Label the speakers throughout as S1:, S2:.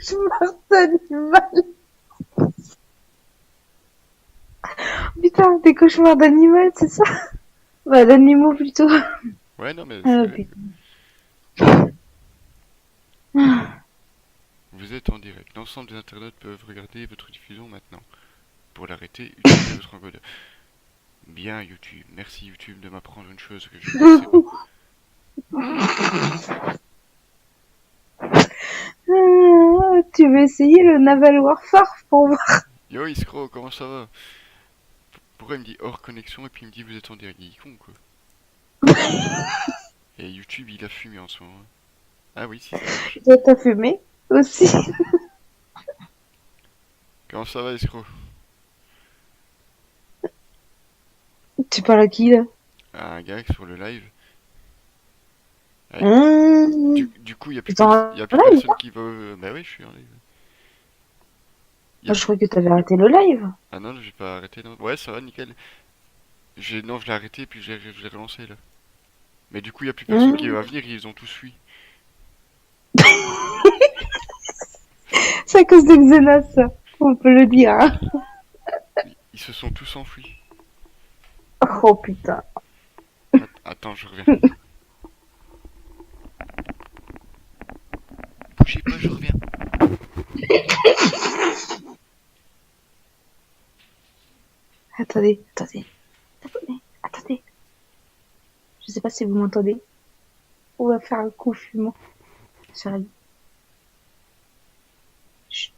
S1: cauchemar d'animal. Putain, des cauchemars d'animal, c'est ça? Bah, d'animaux plutôt.
S2: Ouais, non, mais
S1: Ah,
S2: c'est...
S1: putain.
S2: Vous êtes en direct. L'ensemble des internautes peuvent regarder votre diffusion maintenant. Pour l'arrêter, utilisez votre encodeur. Bien, YouTube. Merci, YouTube, de m'apprendre une chose que je ne sais pas.
S1: Tu veux essayer le Naval Warfare pour voir?
S2: Yo, Iskro, comment ça va? Pourquoi il me dit hors connexion et puis il me dit vous êtes en direct? Il est con, quoi. Et YouTube, il a fumé en ce moment. Ah oui, si, ça marche.
S1: Toi, t'as fumé aussi.
S2: Comment ça va, Iskro?
S1: Tu parles à qui, là?
S2: Un gars sur le live. Ouais.
S1: Mmh.
S2: Du coup, il
S1: T'es en
S2: y a plus
S1: live?
S2: personne qui va. Bah oui, je suis en live. Y a
S1: Moi, je
S2: plus.
S1: croyais que t'avais arrêté le live.
S2: Ah non, j'ai pas arrêté. Non. Ouais, ça va, nickel. Non, je l'ai arrêté puis je l'ai relancé là. Mais du coup, il y a plus personne qui
S1: Mmh.
S2: va venir. Ils ont tous fui.
S1: C'est à cause de Xenas, ça. On peut le dire, hein.
S2: Ils se sont tous enfuis.
S1: Oh, putain.
S2: Attends, je reviens. Bougez pas, je reviens.
S1: Attendez, attendez. Attendez, attendez. Je sais pas si vous m'entendez. On va faire un confinement. Sérieux. Chut.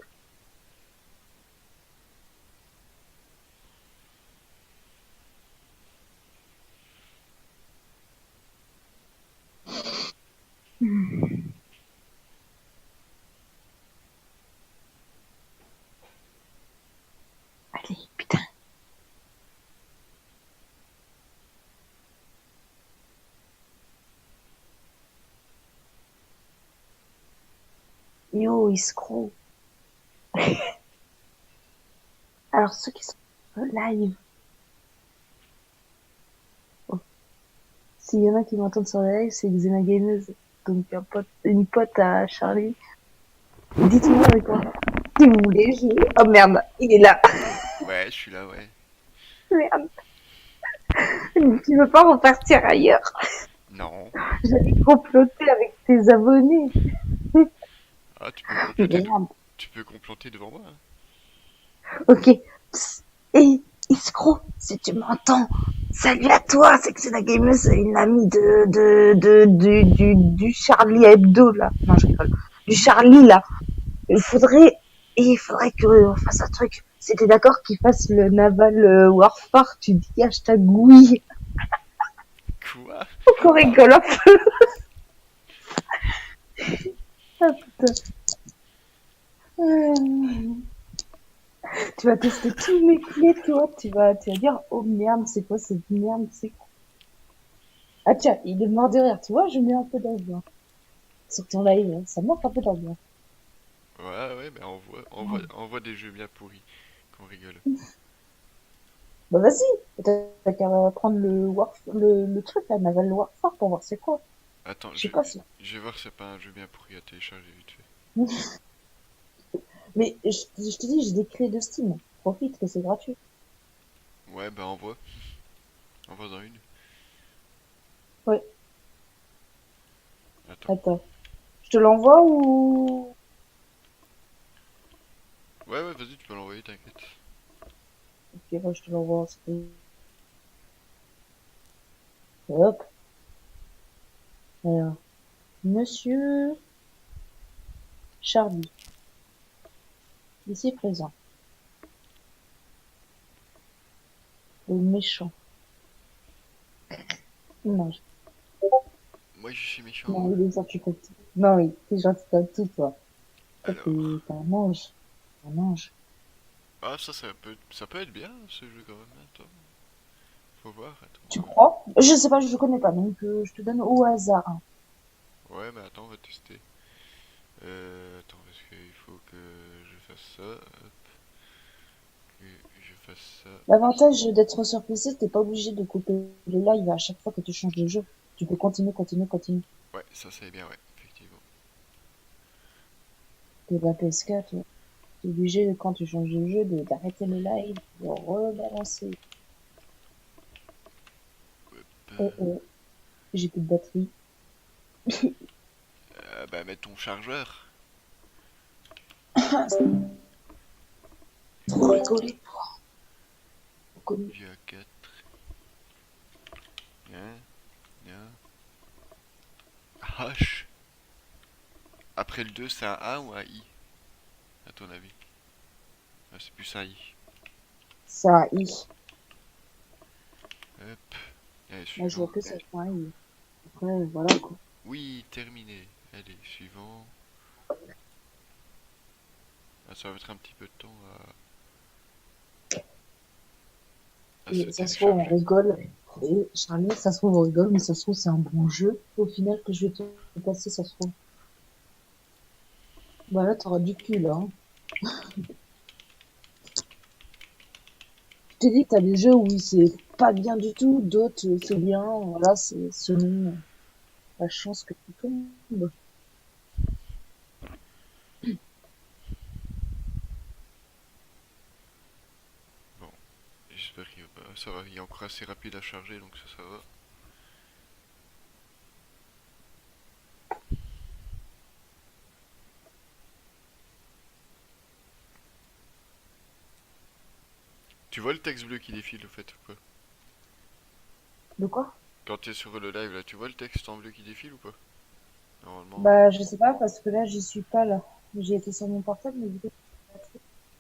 S1: Mmh. Allez, putain. Yo, escroc. Alors, ceux qui sont live, oh, s'il y en a qui m'entendent sur le live, c'est Xena Gameuse. Donc, une pote à Charlie. Dites-moi avec moi. Si vous voulez jouer. Oh merde, il est là.
S2: Ouais, je suis là, ouais.
S1: Merde. Tu veux pas repartir ailleurs?
S2: Non.
S1: J'allais comploter avec tes abonnés.
S2: Ah,
S1: Merde.
S2: tu peux complanter devant moi, hein.
S1: Ok. Psst. Hey, escroc, si tu m'entends. Salut à toi, c'est que c'est la gameuse, une amie du Charlie Hebdo, là. Non, je rigole. Du Charlie, là. Il faudrait, il faudrait qu'on fasse un truc. Si t'es d'accord qu'il fasse le Naval Warfare, tu dis hashtag oui.
S2: Quoi?
S1: Qu'on rigole un peu. Ah, putain. Tu vas tester tous mes clés, toi. Tu vas dire, oh merde, c'est quoi cette merde, c'est quoi? Ah tiens, il est mort de rire, tu vois, je mets un peu d'ambiance. Sur ton live, hein, ça manque un peu d'ambiance.
S2: Ouais, ouais, mais envoie des jeux bien pourris. Qu'on rigole.
S1: Bah vas-y, t'as qu'à prendre le truc là, Naval Warfare pour voir c'est quoi.
S2: Attends,
S1: Je sais pas si.
S2: je vais voir si c'est pas un jeu bien pourri à télécharger vite fait.
S1: Mais je te dis, j'ai des clés de Steam. Profite que c'est gratuit.
S2: Ouais, bah envoie-en une.
S1: Ouais,
S2: Attends.
S1: attends. Je te l'envoie ou...
S2: Ouais, ouais, vas-y, tu peux l'envoyer, t'inquiète.
S1: Ok, moi je te l'envoie. Hop. Alors, Monsieur Charlie, ici présent. Le méchant. Non,
S2: Moi, je suis méchant, moi.
S1: non, il est gentil comme tout. Non, oui, t'es gentil comme tout, toi. Toi,
S2: Alors.
S1: t'es un ange. Un ange.
S2: Ah, ça peut être bien, ce jeu, quand même. Attends. Faut voir,
S1: Tu
S2: attends.
S1: crois? Je sais pas, je connais pas, donc je te donne au hasard, hein.
S2: Ouais, mais attends, on va tester. Attends, parce qu'il faut que je fasse ça. Hop, que je fasse ça.
S1: L'avantage d'être sur PC, t'es pas obligé de couper le live à chaque fois que tu changes de jeu. Tu peux continuer, continuer, continuer.
S2: Ouais, ça c'est bien, ouais, effectivement.
S1: de la PS4, t'es obligé, quand tu changes de jeu, d'arrêter le live, de rebalancer. Oh
S2: Euh,
S1: oh, j'ai plus de batterie.
S2: Bah, mets ton chargeur.
S1: Trop rigolé, trop connu.
S2: Via 4. Hein, hein. H. Après le 2, c'est un A ou un I, à ton avis? Ah, c'est plus un I.
S1: Ça, I.
S2: Hop. Allez,
S1: Moi, je vois
S2: suivant.
S1: que ça fait un I. Après, voilà, quoi.
S2: Oui, terminé. Allez, suivant. Ah, ça va mettre un petit peu de temps à se
S1: Et ça se trouve, on
S2: télécharger.
S1: rigole. Et Charlie, ça se trouve, on rigole, mais ça se trouve, c'est un bon jeu. Au final, que je vais te passer, ça se trouve. Bah là, t'auras du cul, là, hein. Je t'ai dit que t'as des jeux où c'est pas bien du tout, d'autres, c'est bien. Voilà, c'est selon la chance que tu tombes.
S2: Bon, j'espère qu'il va pas. Ça va, il est encore assez rapide à charger, donc ça va. Tu vois le texte bleu qui défile, au fait, ou pas?
S1: De quoi?
S2: Quand t'es sur le live, là, tu vois le texte en bleu qui défile ou pas? Normalement.
S1: Bah, je sais pas, parce que là, j'y suis pas, là. J'ai été sur mon portable, mais du coup,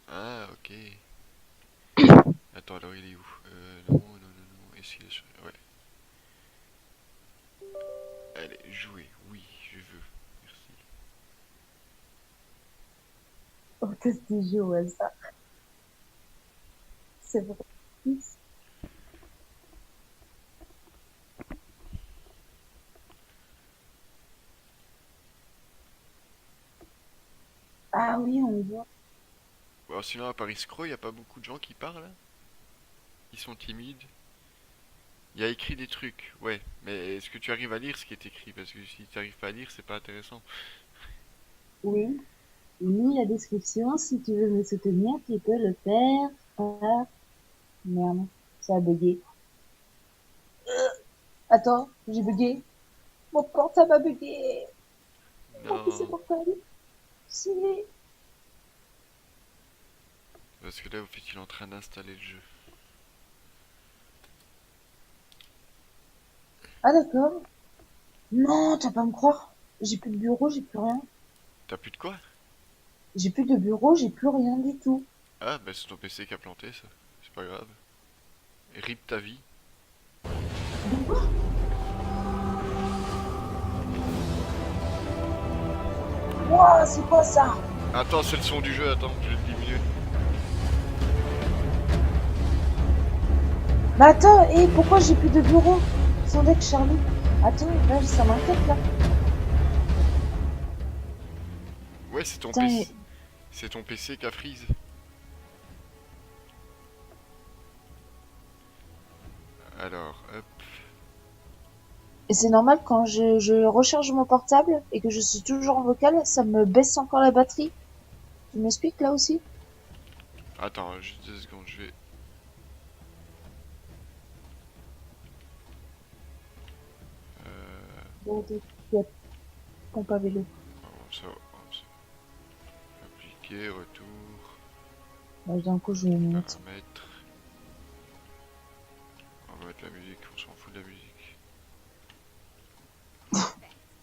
S2: Ah, ok. Attends, alors il est où? Non, non, non, non. Est-ce qu'il est sur... Ouais. Allez, jouer. Oui, je veux. Merci.
S1: on teste des jeux au hasard. C'est vrai. Ah oui, on voit.
S2: Bon, sinon, à Paris Scro, il y a pas beaucoup de gens qui parlent, hein. Ils sont timides. Il y a écrit des trucs, ouais. Mais est-ce que tu arrives à lire ce qui est écrit? Parce que si tu n'arrives pas à lire, c'est pas intéressant.
S1: Oui. Lis la description si tu veux me soutenir, tu peux le faire. Ah, merde, ça a bugué. Attends, j'ai bugué. Mon portable a bugué. Mon PC
S2: Non.
S1: portable. Si.
S2: Parce que là, au fait, il est en train d'installer le jeu.
S1: Ah d'accord. Non, tu vas pas me croire. J'ai plus de bureau, j'ai plus rien.
S2: T'as plus de quoi?
S1: J'ai plus de bureau, j'ai plus rien du tout.
S2: Ah, bah c'est ton PC qui a planté, ça. C'est pas grave. Rip ta vie.
S1: Ouah, c'est quoi ça?
S2: Attends, c'est le son du jeu, attends, je vais le diminuer.
S1: Mais attends, et pourquoi j'ai plus de bureau? Sans deck, Charlie. Attends, là, ça m'inquiète là.
S2: Ouais, c'est ton
S1: Putain,
S2: PC. C'est ton PC qui a freeze. Alors, hop.
S1: et c'est normal quand je recharge mon portable et que je suis toujours en vocal, ça me baisse encore la batterie. Tu m'expliques là aussi?
S2: Attends, juste 2 secondes, je vais. Euh.
S1: Bon, t'inquiète, pompe à vélo.
S2: Ça. Appliquer, retour.
S1: Bah, d'un coup, je vais me mettre.
S2: Paramètres. On va mettre la musique, on s'en fout de la musique.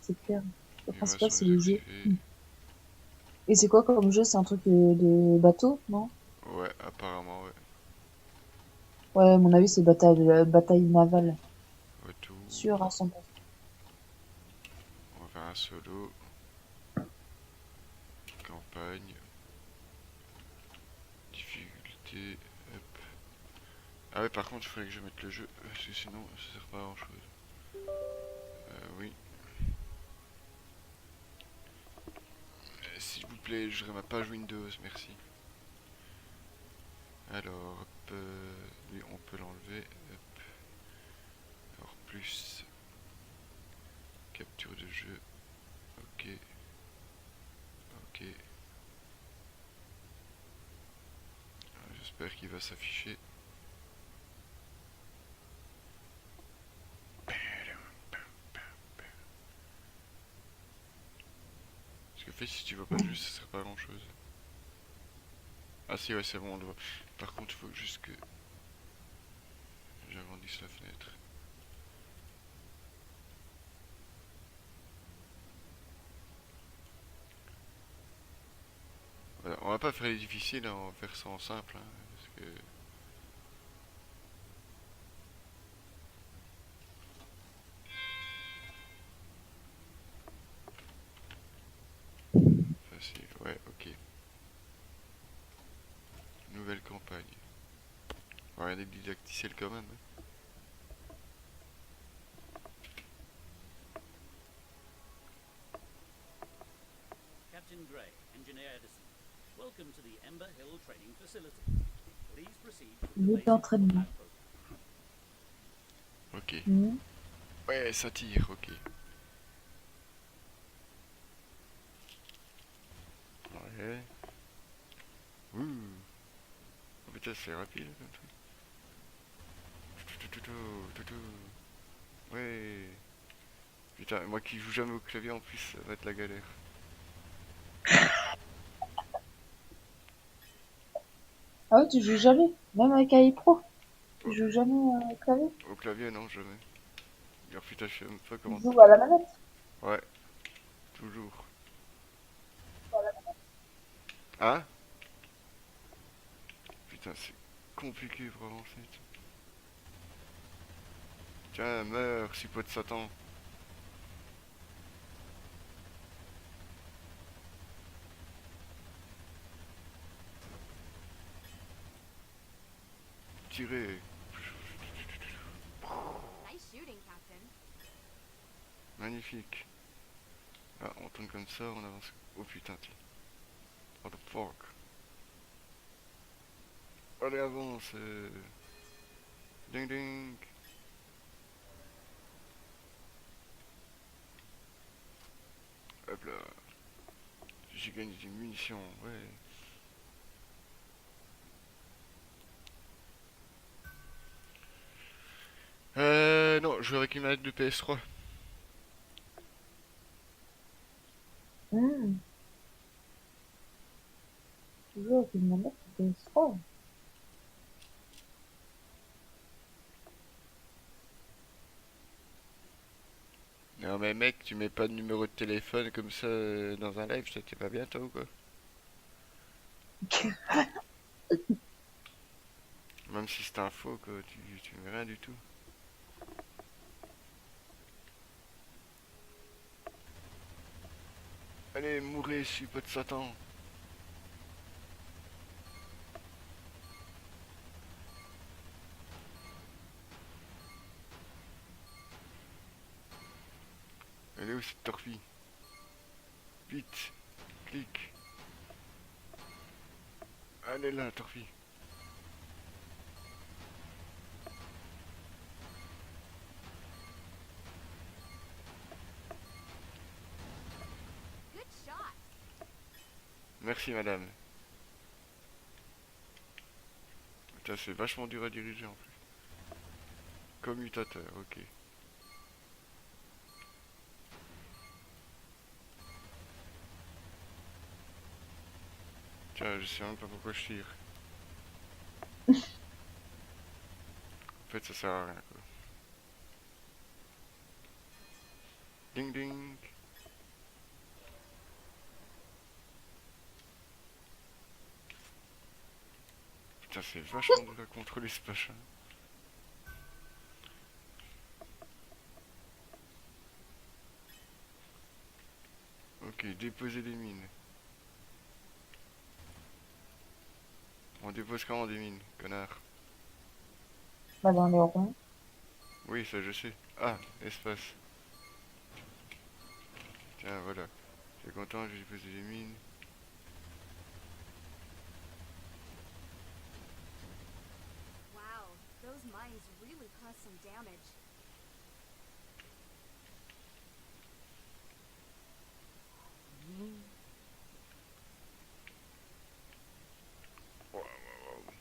S1: C'est clair. Le principal,
S2: Vibration
S1: c'est les yeux.
S2: désactivée.
S1: Et c'est quoi comme jeu? C'est un truc de bateau, non?
S2: Ouais, apparemment, ouais.
S1: Ouais, à mon avis, c'est bataille navale.
S2: Retour.
S1: Sûr à 100%.
S2: On va faire un solo. Campagne. Difficulté. Hop. Ah ouais, par contre, il faudrait que je mette le jeu. Parce que sinon, ça sert pas à grand chose. Oui. S'il vous plaît, je voudrais ma page Windows, merci. Alors, hop, lui, on peut l'enlever. Hop. Alors, plus. Capture de jeu. Ok. Ok. J'espère qu'il va s'afficher. Parce que fait, si tu vois pas juste, ça sert pas à grand chose. Ah si, ouais, c'est bon, on le voit. Par contre, il faut juste que j'agrandisse la fenêtre. Voilà, on va pas faire les difficiles, hein, on va faire ça en simple. Hein, parce que... Facile, ouais, ok. Nouvelle campagne. On va regarder le didacticiel quand même. Hein.
S3: Captain Gray, Engineer Edison. Welcome to the Ember Hill Training Facility. Please proceed with the
S1: Il est
S3: basic
S1: d'entraînement.
S3: combat program.
S2: Ok.
S1: Mhm.
S2: Ouais, ça tire, ok. Ouais. Ouh. Oh putain, c'est rapide comme truc. Ouais. Putain, moi qui joue jamais au clavier en plus, ça va être la galère.
S1: Ah ouais, tu joues jamais? Même avec AI Pro?
S2: Au,
S1: Tu joues jamais au clavier?
S2: au clavier, non, jamais. Alors putain, je sais même pas
S1: Tu
S2: comment.
S1: joues à la manette?
S2: Ouais, toujours. Hein? Putain, c'est compliqué pour avancer. Tiens, meurs, si de Satan. Tirez.
S4: Nice shooting, Captain.
S2: Magnifique. Ah, on tourne comme ça, on avance. Oh putain, tiens. What the fuck. Allez, avance. Ding ding. Hop là. J'ai gagné des munitions, ouais. Non, je joue avec une manette de PS3.
S1: Hmm. Tu joues avec une manette de PS3?
S2: Non mais mec, tu mets pas de numéro de téléphone comme ça dans un live, ça t'es pas bien toi ou quoi? Même si c'est un faux quoi, tu mets rien du tout. Allez, mourrez, je suis pas de Satan. Elle est où cette torpille? Vite, clique. Elle est là, la torpille.
S4: Good shot.
S2: Merci madame. Putain, c'est vachement dur à diriger en plus. Commutateur, ok. Tiens, je sais même pas pourquoi je tire. En fait, ça sert à rien quoi. Ding ding. Putain, c'est vachement dur à contrôler ce machin. Ok, déposer des mines. On dépose comment des mines, connard?
S1: Bah, dans les ronds.
S2: Oui, ça je sais. Ah, espace. Tiens, voilà. T'es content, j'ai déposé des mines.
S4: Wow, those mines really caused some damage.
S2: Wow, wow, wow.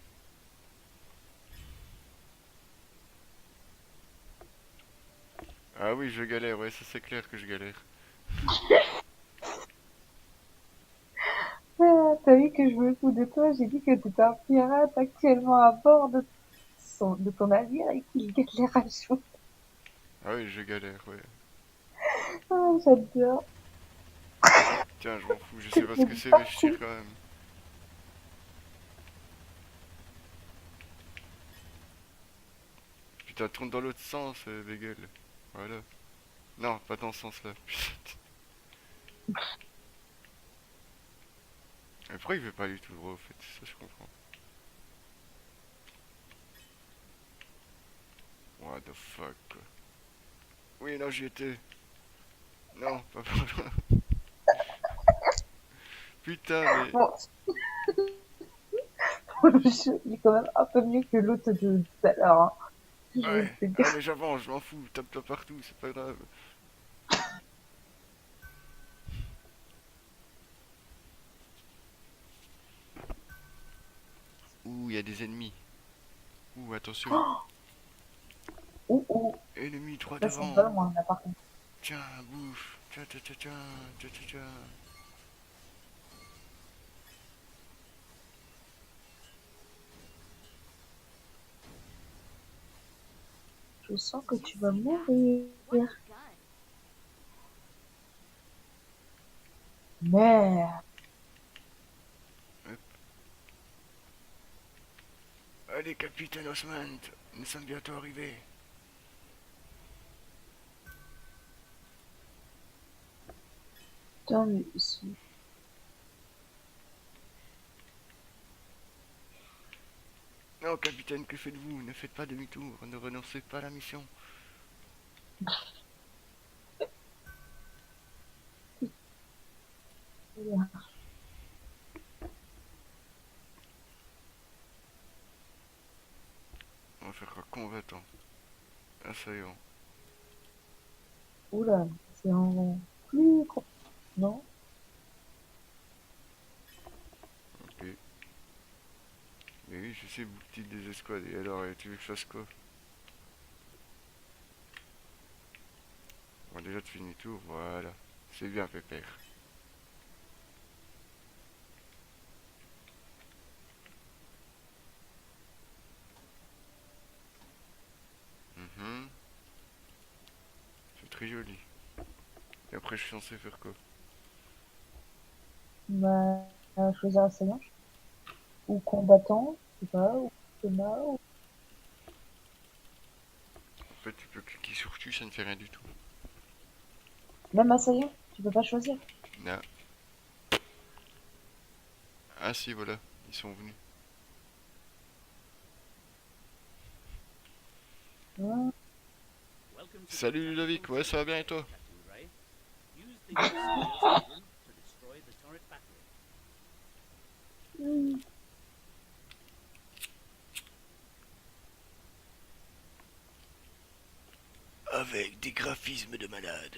S2: Ah oui, je galère, ouais, ça c'est clair que je galère.
S1: Ah, t'as vu que je me fous de toi, j'ai dit que t'étais un pirate actuellement à bord de ton navire et qu'il galère à chaud.
S2: Ah oui, je galère, ouais.
S1: Ah, j'adore.
S2: Tiens, je m'en fous, je sais
S1: T'es
S2: pas ce que c'est, mais je tire
S1: parti.
S2: quand même. Putain, tourne dans l'autre sens, Bagel. Voilà. Non, pas dans ce sens-là. Putain. Mais pourquoi il veut pas aller tout droit, au fait? Ça, je comprends. What the fuck, quoi. Oui, non, j'y étais. Non, pas par là. Putain, mais...
S1: Bon, le jeu, il est quand même un peu mieux que l'autre de tout à l'heure, hein. Je vais
S2: Ouais,
S1: te dire.
S2: allez, j'avance, je m'en fous. Tape-toi partout, c'est pas grave. Ouh, il y a des ennemis. Ouh, attention.
S1: Ouh,
S2: Ennemi droit
S1: là, c'est
S2: devant.
S1: pas loin, là, par contre.
S2: Tiens, bouffe. Tiens, tiens, tiens, tiens, tiens, tiens, tiens.
S1: Je sens que
S4: Did you
S1: tu vas
S4: see that?
S1: mourir.
S4: What a gun.
S1: Merde.
S2: Hop. Allez, capitaine Osmond, nous sommes bientôt arrivés.
S1: Putain, mais
S2: Non, capitaine, que faites-vous? Ne faites pas demi-tour, ne renoncez pas à la mission. On va faire quoi? Combattant. Assaillant.
S1: oula, c'est en plus gros. Non?
S2: Ok. Mais oui, je sais, boucle des escouades. Et alors, tu veux que je fasse quoi? On va déjà de demi-tour, voilà. C'est bien, pépère. Mhm. C'est très joli. Et après, je suis censé faire quoi?
S1: Bah, choisir assaillant ou combattant, je sais pas, ou Thomas, ou
S2: En fait, tu peux cliquer sur tu, ça ne fait rien du tout.
S1: même assaillant, tu peux pas choisir.
S2: Non. Ah si, voilà. Ils sont venus.
S1: Hein.
S3: Welcome to the
S2: Salut Ludovic,
S3: tactical
S2: ouais, ça va bien et
S3: facility,
S2: toi?
S3: Captain Gray. Use the Imperial squadron to destroy the turret battery.
S1: Hmm.
S2: Avec des graphismes de malade,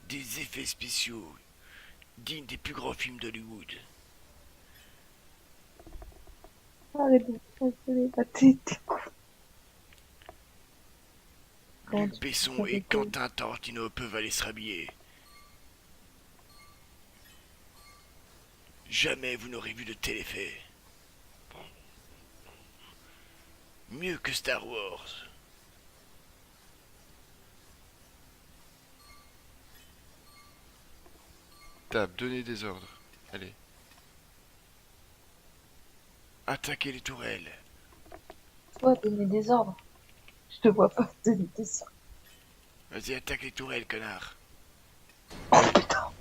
S2: des effets spéciaux dignes des plus grands films d'Hollywood,
S1: Arrête de me casser la tête. Comment
S2: Luc
S1: tu peux
S2: Besson et
S1: t'arrêter?
S2: Quentin Tarantino peuvent aller se rhabiller. Jamais vous n'aurez vu de tel effet. Mieux que Star Wars. Tape, donnez des ordres. Allez. Attaquez les tourelles.
S1: Toi, donner des ordres. Je te vois pas donner des ordres.
S2: Vas-y, attaque les tourelles, connard.
S1: Oh putain.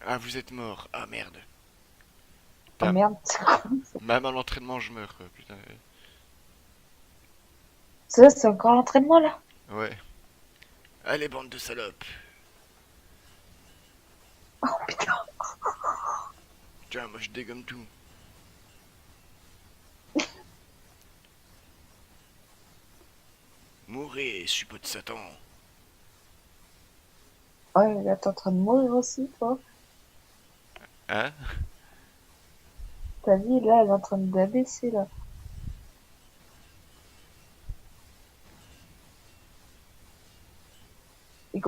S2: Ah, vous êtes mort. Ah, merde.
S1: Oh
S2: Putain,
S1: merde.
S2: même à l'entraînement, je meurs, quoi. Putain.
S1: Ça, c'est encore l'entraînement là.
S2: Ouais. Allez, bande de salopes.
S1: Oh putain.
S2: Tiens, moi je dégomme tout. Mourez, suppôt de Satan.
S1: Ouais, là, t'es en train de mourir aussi, toi.
S2: Hein?
S1: Ta vie, là, elle est en train d'abaisser, là.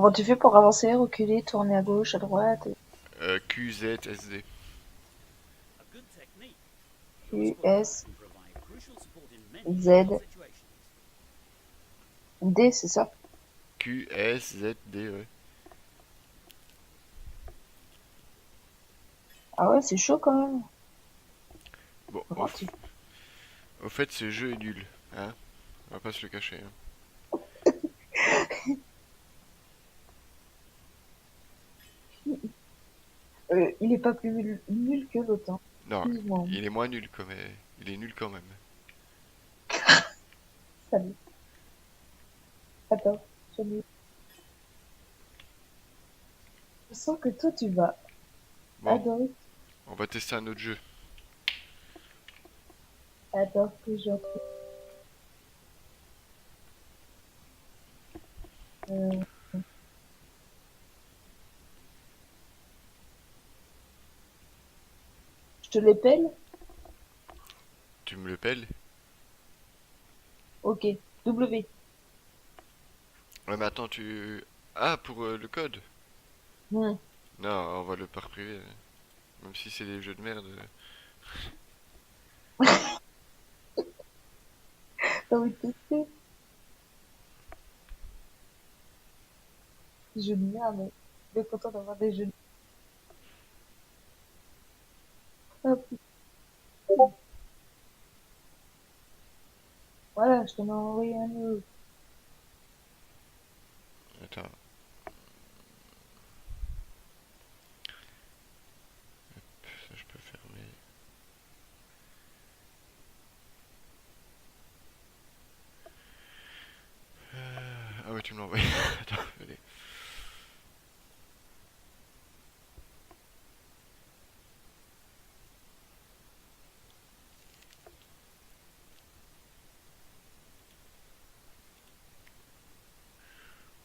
S1: Comment tu fais pour avancer, reculer, tourner à gauche, à droite?
S2: Q, Z, S, D.
S3: A good technique.
S1: Q,
S3: Those buttons
S1: S,
S3: can provide crucial support in many
S1: Z,
S3: situations.
S1: D, c'est ça?
S2: Q, S, Z, D, ouais.
S1: Ah ouais, c'est chaud quand même.
S2: Bon,
S1: Comment tu...
S2: au fait, ce jeu est nul. Hein, on va pas se le cacher. Hein.
S1: Il est pas plus nul que l'autre, hein.
S2: Non,
S1: Excuse-moi.
S2: il est moins nul quand même. Il est nul quand même.
S1: Salut. Attends, je sens que toi, tu vas
S2: Bon,
S1: adorer.
S2: on va tester un autre jeu.
S1: Attends que je retrouve. Euh, je te l'épelle?
S2: Tu me le pelles?
S1: Ok. W.
S2: Ouais, mais attends, Ah, pour le code?
S1: Hmm.
S2: Non, on va le par privé. Même si c'est des jeux de merde.
S1: T'as envie de tester? Des jeux de merde. Je suis content d'avoir des jeux de merde. Hop. Voilà, je t'en ai envoyé un autre.
S2: Attends, ça je peux fermer. Ah ouais, tu me l'as envoyé. Attends, allez.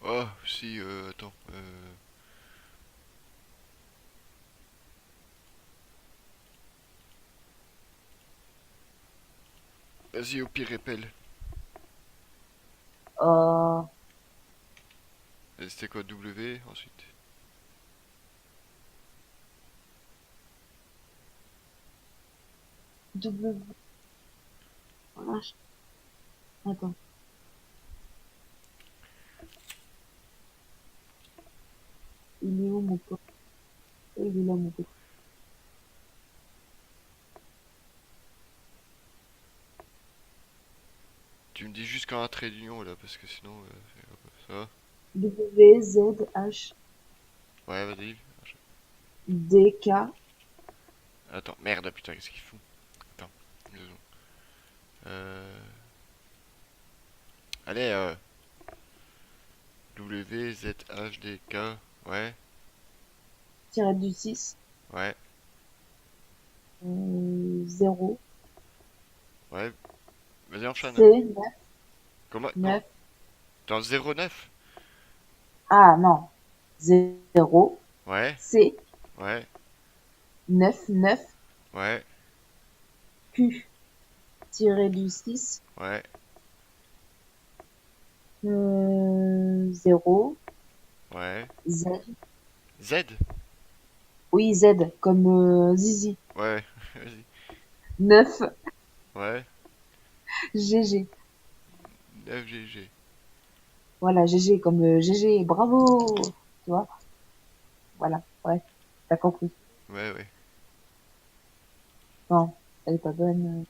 S2: Oh, si, attends. Vas-y, au pire, épelle.
S1: Oh,
S2: Et c'était quoi, W ensuite?
S1: W. Voilà. Attends. Il est où mon pote? Il est là mon pote.
S2: Tu me dis juste quand un trait d'union là, parce que sinon, ça va?
S1: W, Z, H,
S2: Ouais, vas-y.
S1: D, K.
S2: Attends, merde, putain, qu'est-ce qu'il fout? Attends, 2 secondes. Euh... Allez, W, Z, H, D, K. Ouais,
S1: Tiré du 6.
S2: ouais,
S1: 0.
S2: ouais. Vas-y, enchaîne.
S1: C, 9.
S2: Comment?
S1: 9.
S2: Dans 09?
S1: Ah non. 0.
S2: Ouais,
S1: C,
S2: ouais,
S1: 9, 9.
S2: ouais,
S1: Q, tiré du 6.
S2: ouais.
S1: 0.
S2: Ouais.
S1: Z.
S2: Z?
S1: Oui, Z, comme Zizi.
S2: Ouais, vas-y.
S1: 9.
S2: Ouais,
S1: GG.
S2: 9GG.
S1: Voilà, GG, comme GG. Bravo. Tu vois? Voilà. Ouais. T'as compris.
S2: Ouais, ouais.
S1: Non, elle est pas bonne.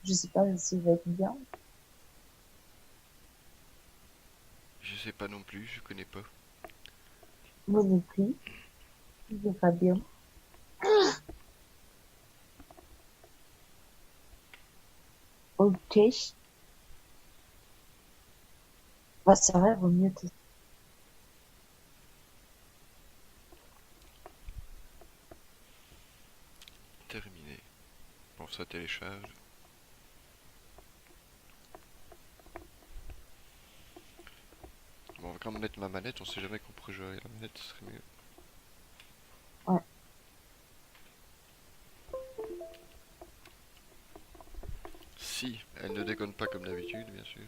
S1: Je sais pas si elle va être bien.
S2: Je sais pas non plus, je connais pas.
S1: Moi non plus. Je vais pas bien. Ok. Bah, c'est vrai, vaut mieux tester.
S2: Terminé. Bon, ça télécharge. Bon, quand mettre ma manette, on sait jamais qu'on pourrait jouer avec la manette, ce serait mieux.
S1: Ouais.
S2: Si, elle ne déconne pas comme d'habitude, bien sûr.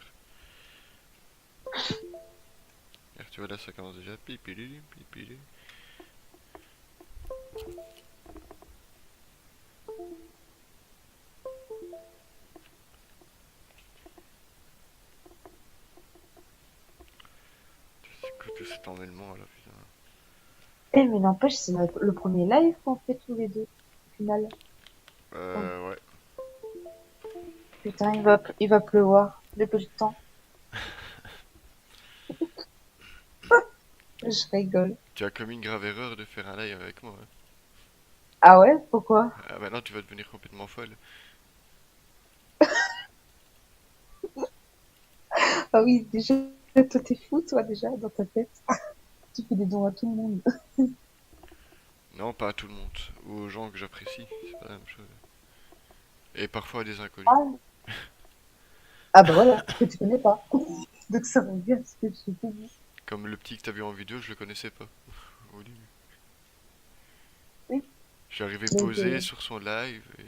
S2: Et tu vois là, ça commence déjà. Pipili, pipili. C'est quoi tout cet emmêlement là, putain.
S1: Eh, mais n'empêche, c'est le premier live qu'on fait tous les deux, au final.
S2: Ouais.
S1: Putain, il va pleuvoir. J'ai peu de temps. Je rigole.
S2: Tu as commis une grave erreur de faire un live avec moi. Hein.
S1: Ah ouais? Pourquoi?
S2: Ah, maintenant tu vas devenir complètement folle.
S1: Ah oui, déjà, toi t'es fou, toi, déjà, dans ta tête. Tu fais des dons à tout le monde.
S2: Non, pas à tout le monde. Ou aux gens que j'apprécie, c'est pas la même chose. Et parfois à des inconnus.
S1: Ah, ah bah voilà, que tu connais pas. Donc ça revient à ce que je t'ai dit.
S2: Comme le petit que t'as vu en vidéo, je le connaissais pas. Au début.
S1: Oui.
S2: Je suis arrivé
S1: Donc,
S2: posé sur son live et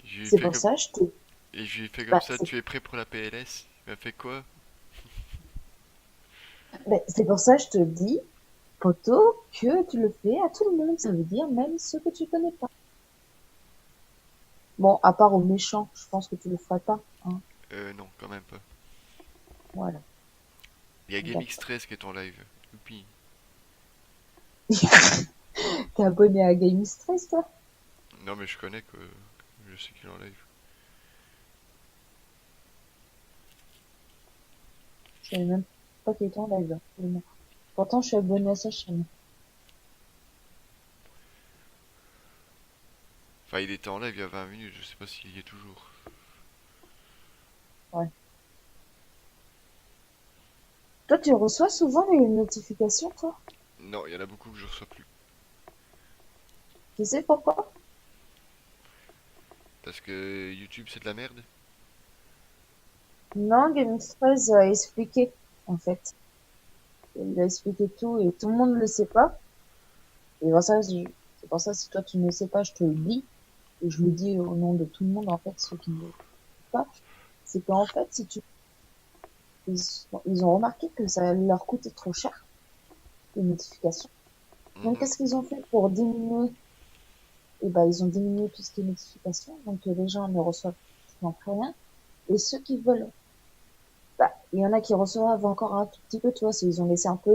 S2: je lui ai
S1: c'est
S2: fait
S1: pour
S2: comme...
S1: ça, je te...
S2: Et je lui ai fait comme
S1: Bah,
S2: ça, tu es prêt pour la PLS? Il m'a fait quoi?
S1: c'est pour ça, je te dis, poto, que tu le fais à tout le monde. Ça veut dire même ceux que tu connais pas. Bon, à part aux méchants, je pense que tu le ferais pas. Hein.
S2: Non, quand même pas.
S1: Voilà.
S2: Il y a
S1: D'accord.
S2: GameX13 qui est en live. Youpi.
S1: T'es abonné à Game Stress, toi?
S2: Non mais je connais que... Je sais qu'il est en live.
S1: Je savais même pas qu'il était en live, là, absolument. Pourtant, je suis abonné à sa chaîne.
S2: Enfin, il était en live il y a 20 minutes, je sais pas s'il y est toujours.
S1: Ouais. Toi, tu reçois souvent les notifications, toi?
S2: Non, il y en a beaucoup que je reçois plus.
S1: Tu sais pourquoi?
S2: Parce que YouTube c'est de la merde.
S1: Non, Game Stress a expliqué, en fait. Il a expliqué tout et tout le monde ne le sait pas. Et c'est pour ça, si toi tu ne le sais pas, je te le dis. Et je le dis au nom de tout le monde, en fait, ceux qui ne le savent pas. C'est qu'en fait, si tu, ils ont remarqué que ça leur coûtait trop cher, les notifications. Donc,
S2: Mhm.
S1: qu'est-ce qu'ils ont fait pour diminuer? Eh ben, ils ont diminué tout ce qui est notifications. Donc, les gens ne reçoivent quasiment plus rien. Et ceux qui veulent, bah, il y en a qui reçoivent encore un tout petit peu, tu vois, ils ont laissé un tout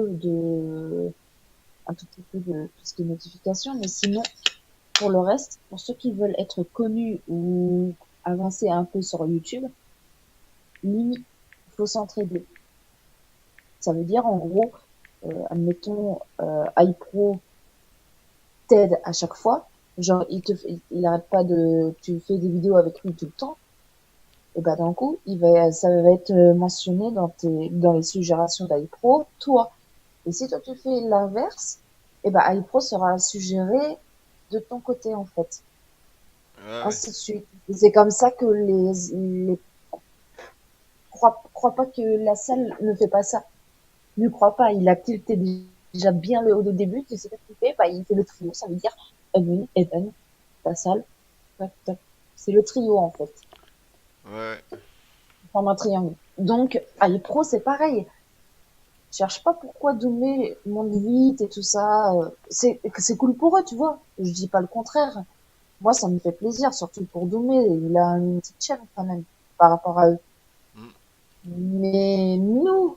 S1: petit peu de tout ce qui est notifications. Mais sinon, pour le reste, pour ceux qui veulent être connus ou avancer un peu sur YouTube, limite, il faut s'entraider. Ça veut dire, en gros, admettons, iPro t'aide à chaque fois. Genre, il arrête pas tu fais des vidéos avec lui tout le temps. Et ben, d'un coup, ça va être mentionné dans les suggérations d'iPro, toi. Et si toi tu fais l'inverse, et ben, iPro sera suggéré de ton côté, en fait.
S2: Ah ouais.
S1: Ainsi de suite. Et c'est comme ça que crois pas que la salle ne fait pas ça. Ne crois pas, il a tilté déjà bien le haut au début, tu sais ce qu'il fait, bah, il fait le trio, ça veut dire Edwin, Eden, la salle, tac, tac. C'est le trio, en fait.
S2: Ouais.
S1: Il forme un triangle. Donc, iPro, c'est pareil. Cherche pas pourquoi Doumé monte vite et tout ça. C'est cool pour eux, tu vois. Je dis pas le contraire. Moi, ça me fait plaisir, surtout pour Doumé. Il a une petite chaîne, quand même, par rapport à eux.
S2: Mm.
S1: Mais nous,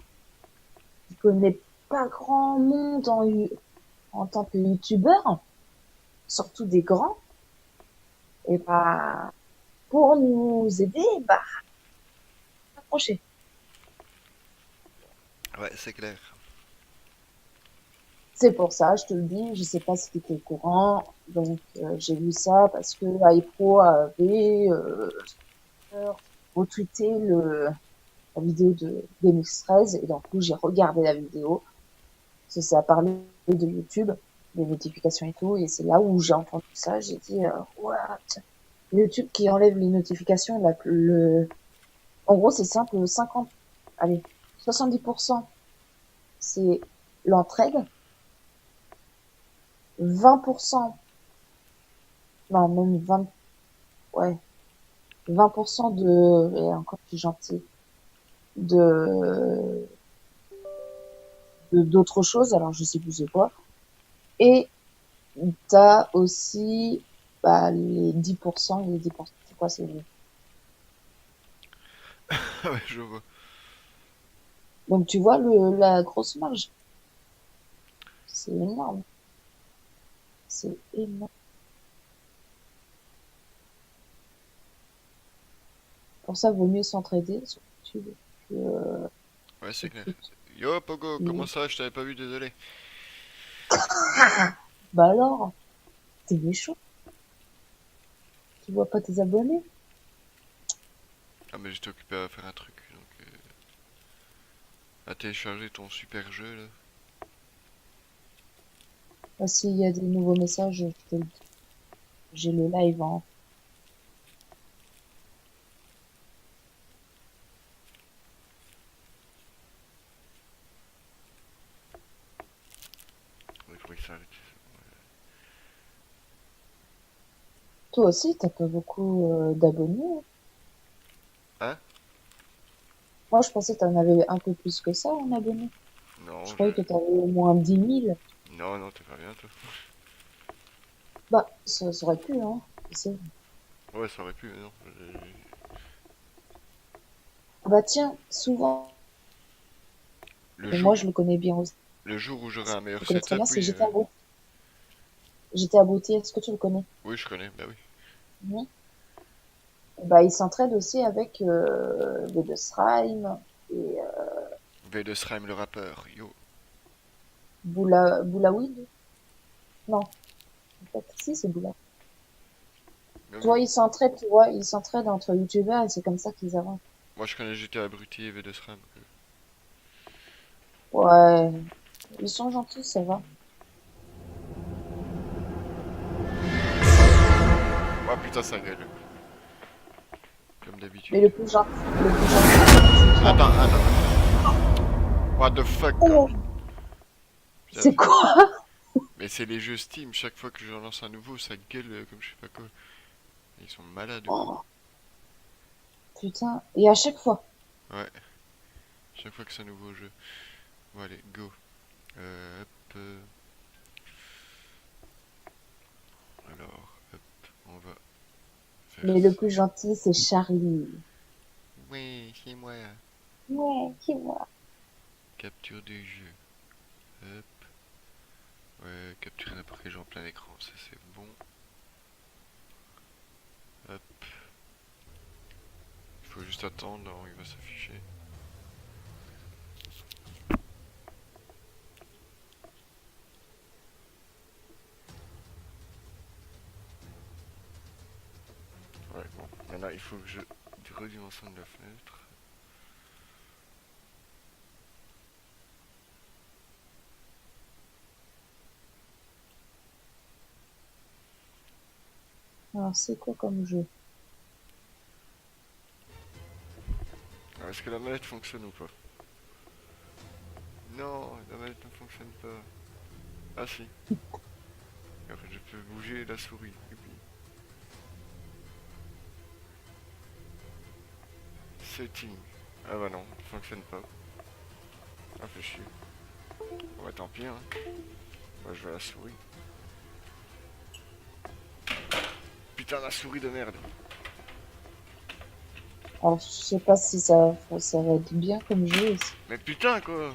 S1: qui connaît pas grand monde en tant que youtubeur, surtout des grands, et bah, pour nous aider, bah, approchez.
S2: Ouais, c'est clair.
S1: C'est pour ça, je te le dis, je sais pas si tu étais au courant, donc j'ai vu ça parce que iPro avait retweeté la vidéo de DMX13 et donc coup j'ai regardé la vidéo, ça a parlé de YouTube, des notifications et tout, et c'est là où j'ai entendu ça, j'ai dit what? YouTube qui enlève les notifications, en gros c'est simple, allez, 70% c'est l'entraide, 20%, non, même 20, ouais, 20% et encore plus gentil, de, d'autres choses, alors je sais plus c'est quoi. Et t'as aussi, bah, les 10%, c'est quoi, c'est,
S2: Ah ouais, je vois.
S1: donc tu vois la grosse marge. C'est énorme. C'est énorme. Pour ça, vaut mieux s'entraider sur YouTube que,
S2: Ouais,
S1: que
S2: c'est clair.
S1: Twitch.
S2: Yo, Pogo, comment
S1: Et-
S2: ça? Je t'avais pas vu, désolé.
S1: Bah alors, t'es méchant. Tu vois pas tes abonnés.
S2: Ah, mais j'étais occupé à faire un truc, donc à télécharger ton super jeu, là.
S1: Bah, s'il y a des nouveaux messages, je te le dis. J'ai le live en.
S2: Il faudrait que ça arrête.
S1: Toi aussi, t'as pas beaucoup d'abonnés.
S2: Hein?
S1: Moi, je pensais que t'en avais un peu plus que ça en abonnés. Je
S2: Non,
S1: croyais que t'avais au moins 10 000.
S2: non, non, t'es pas bien, toi.
S1: Bah, ça aurait pu, hein. C'est...
S2: Ouais, ça aurait pu, mais non.
S1: Bah tiens, souvent,
S2: Le
S1: et moi
S2: jour,
S1: je le connais bien aussi.
S2: le jour où j'aurai un
S1: Je
S2: meilleur
S1: le connais très bien,
S2: setup,
S1: c'est
S2: oui,
S1: J'étais abruti. Est-ce que tu le connais?
S2: oui, je connais, bah oui.
S1: Oui. Bah, il s'entraide aussi avec de Slime et
S2: V de Srime le rappeur, yo.
S1: Boulaoud. Non, en fait, si, c'est Boula. Tu vois,
S2: Même-
S1: ils s'entraident, tu vois, ils s'entraident entre youtubeurs et c'est comme ça qu'ils avancent.
S2: Moi, je connais GTA Abruti et V de Srime.
S1: Ouais, ils sont gentils, ça va.
S2: Oh putain, ça gueule, comme
S1: Mais
S2: d'habitude.
S1: le plus gentil, c'est
S2: Attends,
S1: Charlie.
S2: attends. What the fuck, quoi.
S1: Oh,
S2: Putain,
S1: c'est quoi?
S2: mais c'est les jeux Steam, chaque fois que je lance un nouveau, ça gueule comme je sais pas quoi. Ils sont malades, quoi.
S1: Oh, putain. Et à chaque fois.
S2: Ouais, chaque fois que c'est un nouveau jeu. Bon, allez, go. Hop. Alors, hop, on va faire
S1: Mais le
S2: ça.
S1: plus gentil, c'est Charlie.
S2: Oui, c'est moi.
S1: Ouais, qui moi.
S2: Capture du jeu. Hop. Ouais, capturer n'importe quel jeu en plein écran, ça c'est bon. Hop. Il faut juste attendre, non, il va s'afficher. Ouais, bon. Maintenant, il faut que je redimensionne la fenêtre.
S1: Alors, c'est quoi comme jeu?
S2: Alors, est-ce que la manette fonctionne ou pas? Non, la manette ne fonctionne pas. Ah si. Alors, je peux bouger la souris. Youpi. Setting. Ah bah non, ça fonctionne pas. Ah, fait chier. Ouais, tant pis, hein. Moi, je veux la souris. Putain, la souris de merde.
S1: Alors, je sais pas si ça va être bien comme jeu aussi.
S2: Mais putain, quoi.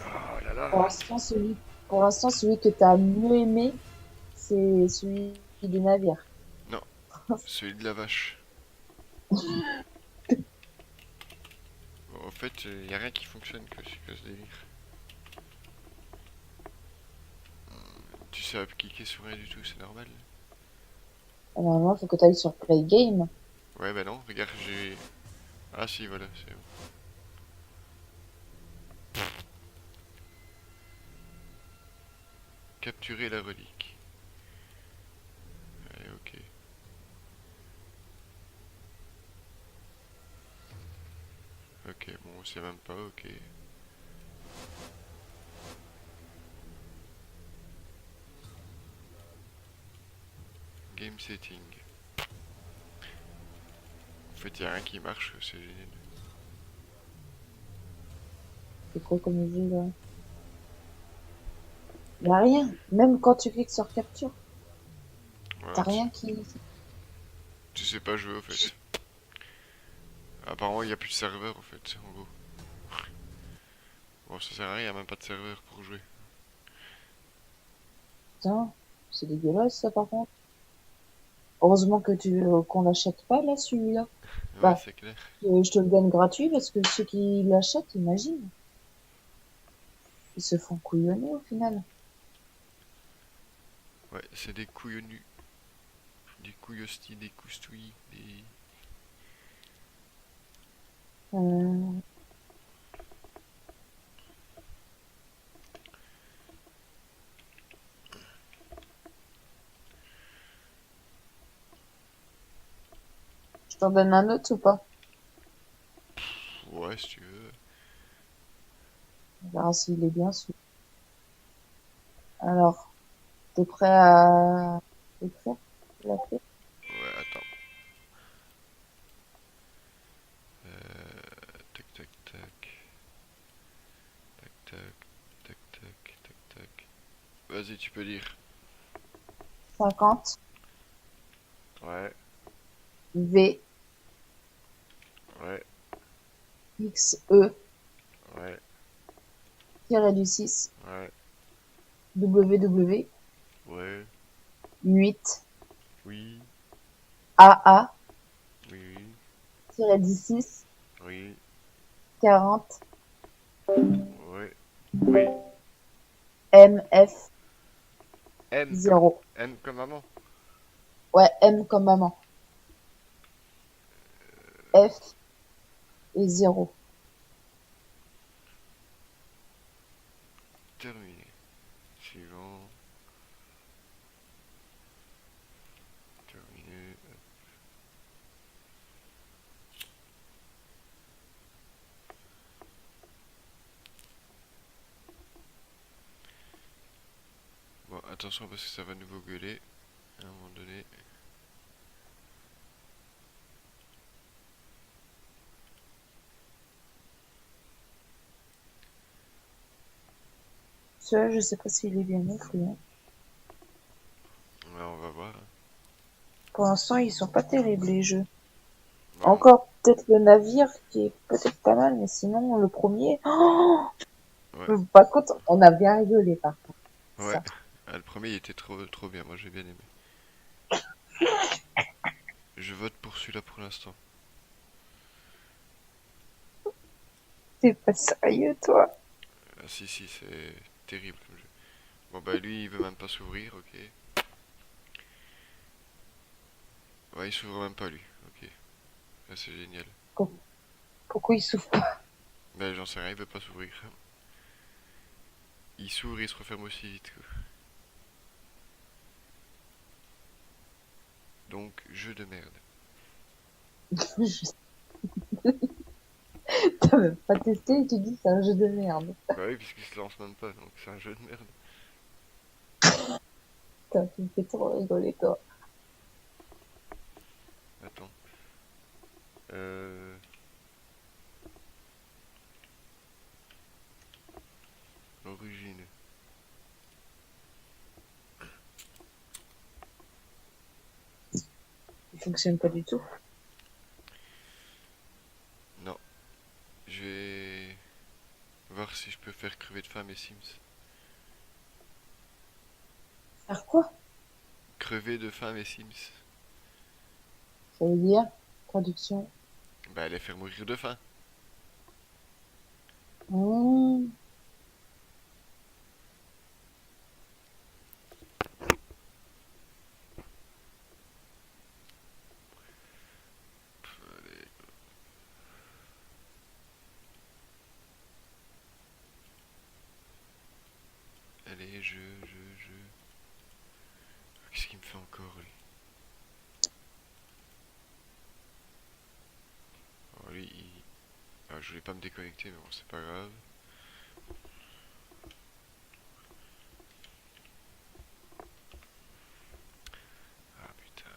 S2: Oh là là.
S1: Pour l'instant, celui que t'as mieux aimé, c'est celui des navires.
S2: Non, celui de la vache. Bon, en fait, y a rien qui fonctionne que ce délire. Tu sais cliquer sur rien du tout, c'est normal.
S1: Normalement, il faut que tu ailles sur Play Game.
S2: Ouais, bah non, regarde, j'ai. Ah si, voilà, c'est bon. Capturer la relique. Allez, ok. On sait même pas, ok. Game setting. En fait, y a rien qui marche, c'est génial.
S1: C'est quoi comme jeu là? Y a rien. Même quand tu cliques sur capture, t'as
S2: Voilà,
S1: rien qui.
S2: tu sais pas jouer, au fait. Apparemment, il y a plus de serveur, en fait, en gros. Bon, ça sert à rien, y a même pas de serveur pour jouer.
S1: Putain, c'est dégueulasse ça par contre. Heureusement que qu'on l'achète pas là celui-là.
S2: Ouais,
S1: Bah,
S2: c'est clair.
S1: je te le donne gratuit parce que ceux qui l'achètent, imagine, ils se font couillonner au final.
S2: Ouais, c'est des couilles nus. Des couilles hosties, des coustouilles, des...
S1: Euh, je t'en donne un autre ou pas?
S2: Ouais, si tu veux.
S1: On verra s'il est bien celui. Alors, t'es prêt à écrire la clé?
S2: Ouais, attends. Tac, tac, tac. Tac, tac, tac, tac, tac, tac. Vas-y, tu peux lire.
S1: 50
S2: Ouais,
S1: V
S2: ouais,
S1: X E
S2: ouais,
S1: tiré du 6
S2: ouais,
S1: WW
S2: ouais,
S1: 8
S2: oui,
S1: AA
S2: oui,
S1: tiré du 6
S2: oui,
S1: 40
S2: ouais, oui.
S1: MF
S2: N comme,
S1: 0.
S2: N comme maman.
S1: Ouais, M comme maman. F et 0.
S2: Terminé. Suivant. Terminé. Bon, attention parce que ça va nouveau gueuler. À un moment donné.
S1: Celui-là, je sais pas s'il est bien écrit, hein.
S2: Ouais, on va voir.
S1: Pour l'instant, ils sont pas terribles, les jeux.
S2: Bon,
S1: Encore peut-être le navire qui est peut-être pas mal, mais sinon, le premier, oh,
S2: ouais,
S1: par contre, on a bien rigolé, par contre.
S2: ouais.
S1: Ça.
S2: Ah, le premier il était trop bien, moi j'ai bien aimé. Je vote pour celui-là pour l'instant.
S1: T'es pas sérieux, toi?
S2: Ah si si, c'est terrible comme jeu. Bon bah lui il veut même pas s'ouvrir, ok. Ouais, il s'ouvre même pas lui, ok. Ah, c'est génial.
S1: Pourquoi il souffre pas?
S2: Bah j'en sais rien, il veut pas s'ouvrir. Il s'ouvre et il se referme aussi vite quoi. Donc, jeu de merde.
S1: T'as même pas testé et tu dis c'est un jeu de merde.
S2: Bah oui, puisqu'il se lance même pas, donc c'est un jeu de merde.
S1: Putain, tu me fais trop rigoler, toi.
S2: Attends. Euh... Origine.
S1: Il fonctionne pas du tout.
S2: Non. Je vais voir si je peux faire crever de faim mes Sims.
S1: Faire quoi?
S2: Crever de faim mes Sims.
S1: Ça veut dire traduction.
S2: Bah les faire mourir de faim.
S1: Mmh.
S2: Allez, allez, je. Qu'est-ce qu'il me fait encore lui? Oh, lui, Ah, je voulais pas me déconnecter, mais bon, c'est pas grave. Ah putain.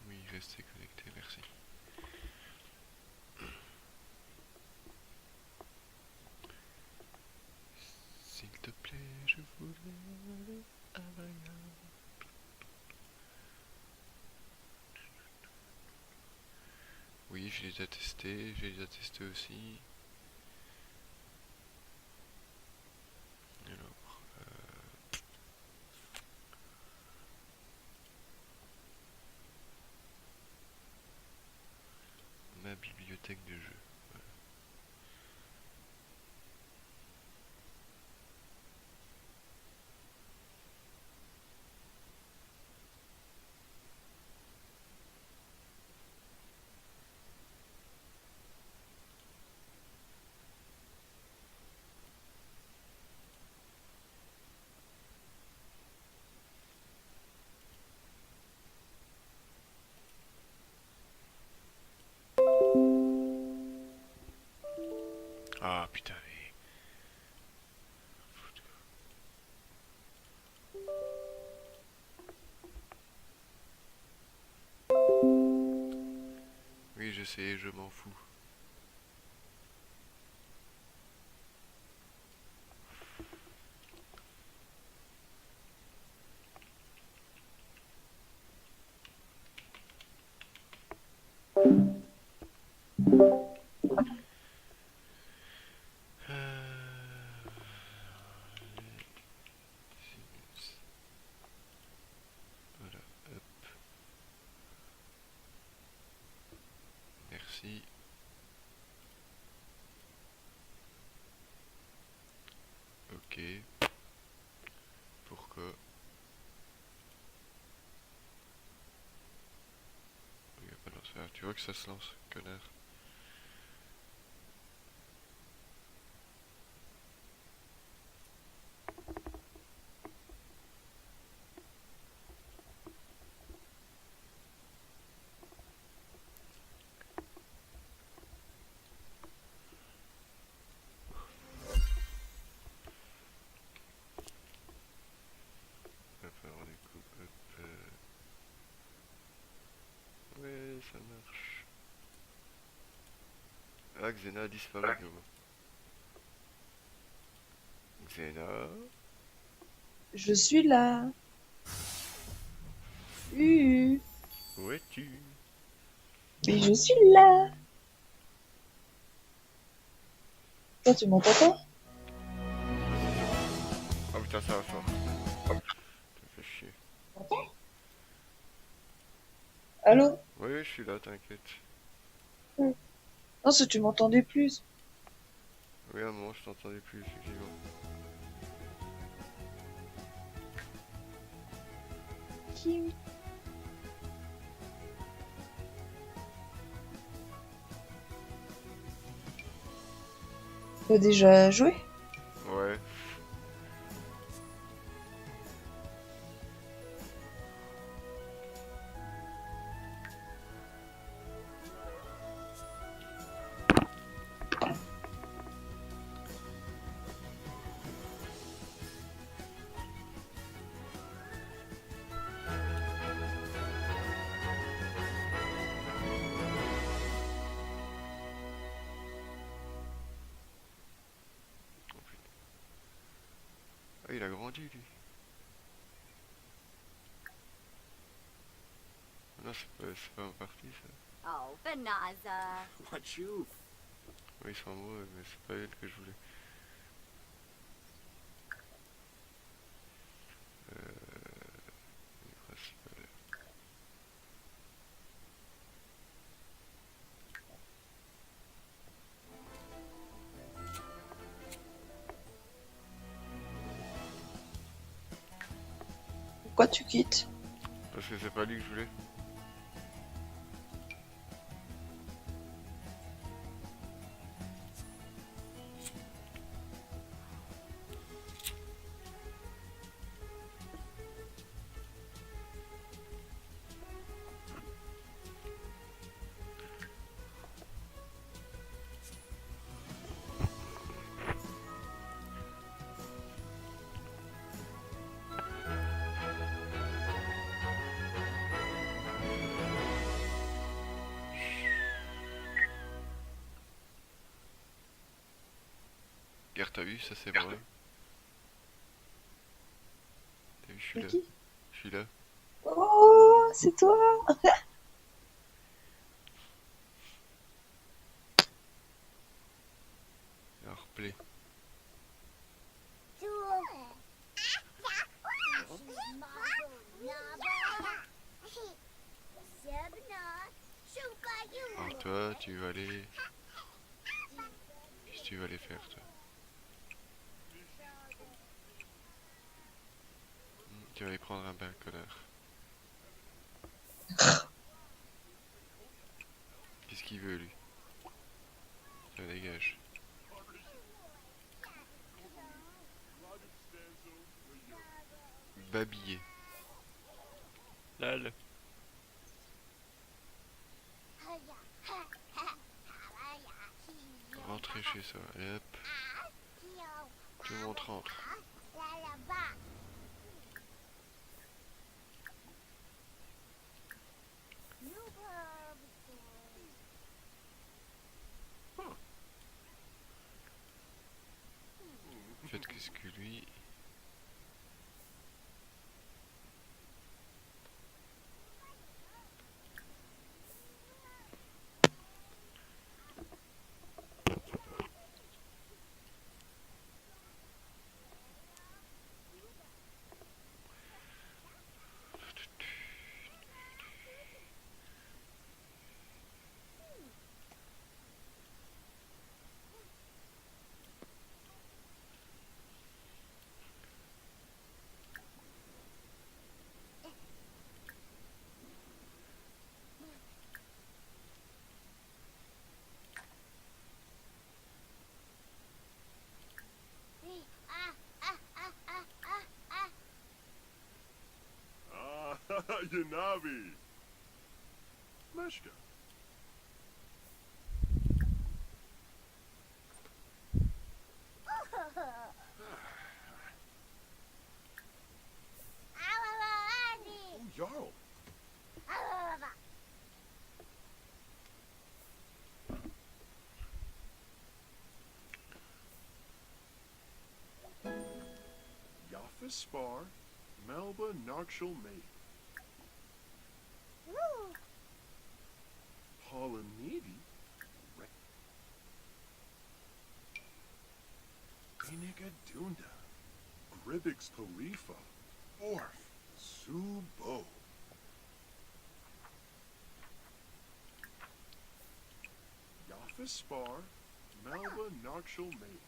S2: Oui, restez connecté, merci. S'il te plaît, je voulais aller à Maya. Oui, je les ai testés, je les ai testés aussi. Alors, ma bibliothèque de jeux. Ah putain, mais... Oui, je sais, je m'en fous. Voilà, hop, merci. Ok, pourquoi? Il va pas lancer. Ah, tu vois que ça se lance, connard. Hop, alors du coup, hop. Ouais, ça marche. Ah, Xena a disparu de nouveau. Xena.
S1: Je suis là.
S2: Où es-tu?
S1: Mais je suis là. Toi, tu m'entends pas?
S2: Ah putain, ça va fort. Ça me fait chier.
S1: Allô?
S2: Oui, je suis là, t'inquiète.
S1: Non, si tu m'entendais plus.
S2: Oui, à un moment, je t'entendais plus, effectivement.
S1: Kim. T'as déjà joué?
S2: Ouais. Oh, putain. Ah, il a grandi, lui. Non, c'est pas en partie, ça.
S4: Oh, Vanaza.
S3: What you?
S2: Oui, ils sont amoureux, mais c'est pas elle que je voulais. Les principales.
S1: Pourquoi tu quittes?
S2: Parce que c'est pas lui que je voulais. t'as vu, ça c'est moi. T'as vu, je suis
S1: C'est
S2: là.
S1: qui?
S2: Je suis là.
S1: Oh, c'est toi!
S2: Alors, play. Alors toi, tu vas aller... Qu'est-ce que tu vas aller faire, toi? Tu vas aller prendre un bain, connard. Qu'est-ce qu'il veut, lui? Ça dégage. Babiller. Lal. Rentrer chez soi. Allez hop. Tout le monde rentre. Faites qu'est-ce que lui...
S5: Ah, Yanavi. Meshka. Oh, Jarl. Yaffa Spar, Melba Narkshal Maid. Polynidi. Iniga Dunda. Gribix Palifa. Orf. Subo. Yaffa Spar, Melba Narkshal Maid.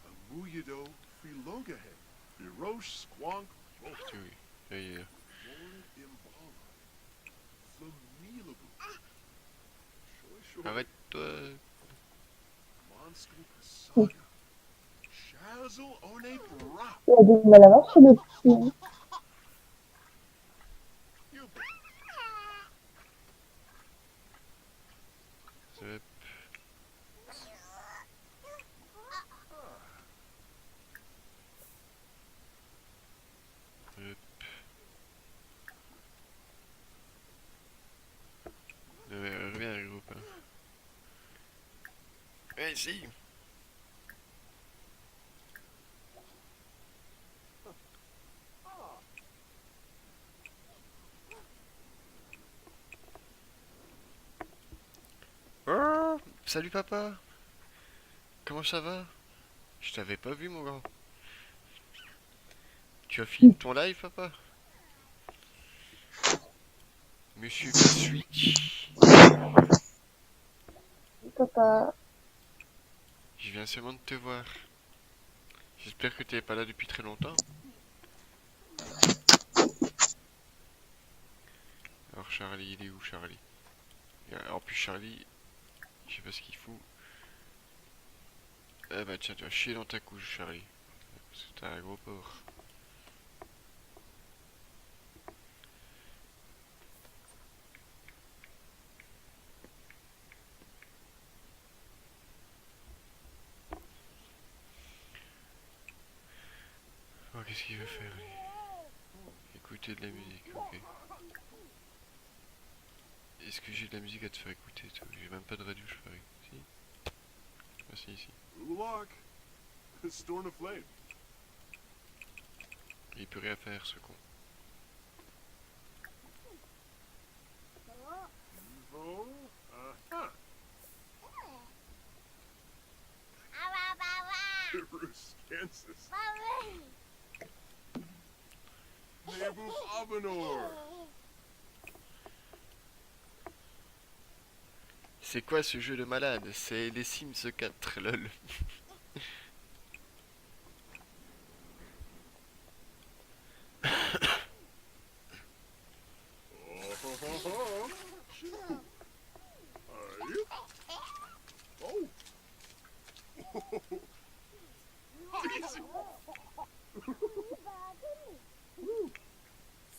S5: Amuyido Philogahe. Birosh Squonk.
S2: Putain, oui. Là, il est là.
S5: Imbala. Flamilabu.
S2: Arrête-toi.
S5: Monsko Pasaga. Shazzle One Bra.
S1: Il a du mal à marcher, le petit.
S5: You
S2: Hop. Hop. Reviens, le groupe. Hein. Viens ici. Oh, salut papa. Comment ça va? Je t'avais pas vu, mon grand. Tu as fini ton live, papa? Monsieur Switch.
S1: Papa.
S2: Je viens seulement de te voir. J'espère que t'es pas là depuis très longtemps. Alors Charlie, il est où Charlie? En plus Charlie, je sais pas ce qu'il fout. Eh bah tiens, tu vas chier dans ta couche Charlie. Parce que t'as un gros porc. Oh, qu'est-ce qu'il veut faire lui? Écouter de la musique, ok. est-ce que j'ai de la musique à te faire écouter, toi? J'ai même pas de radio, je ferais. Si? Ah si, si.
S5: Ulok. Storm of Flame.
S2: Il peut rien faire, ce con.
S5: Oh, uh-huh. Bruce, Kansas. Nebu Avenor.
S2: C'est quoi ce jeu de malade? C'est les Sims 4, lol.
S5: Oh. Easy.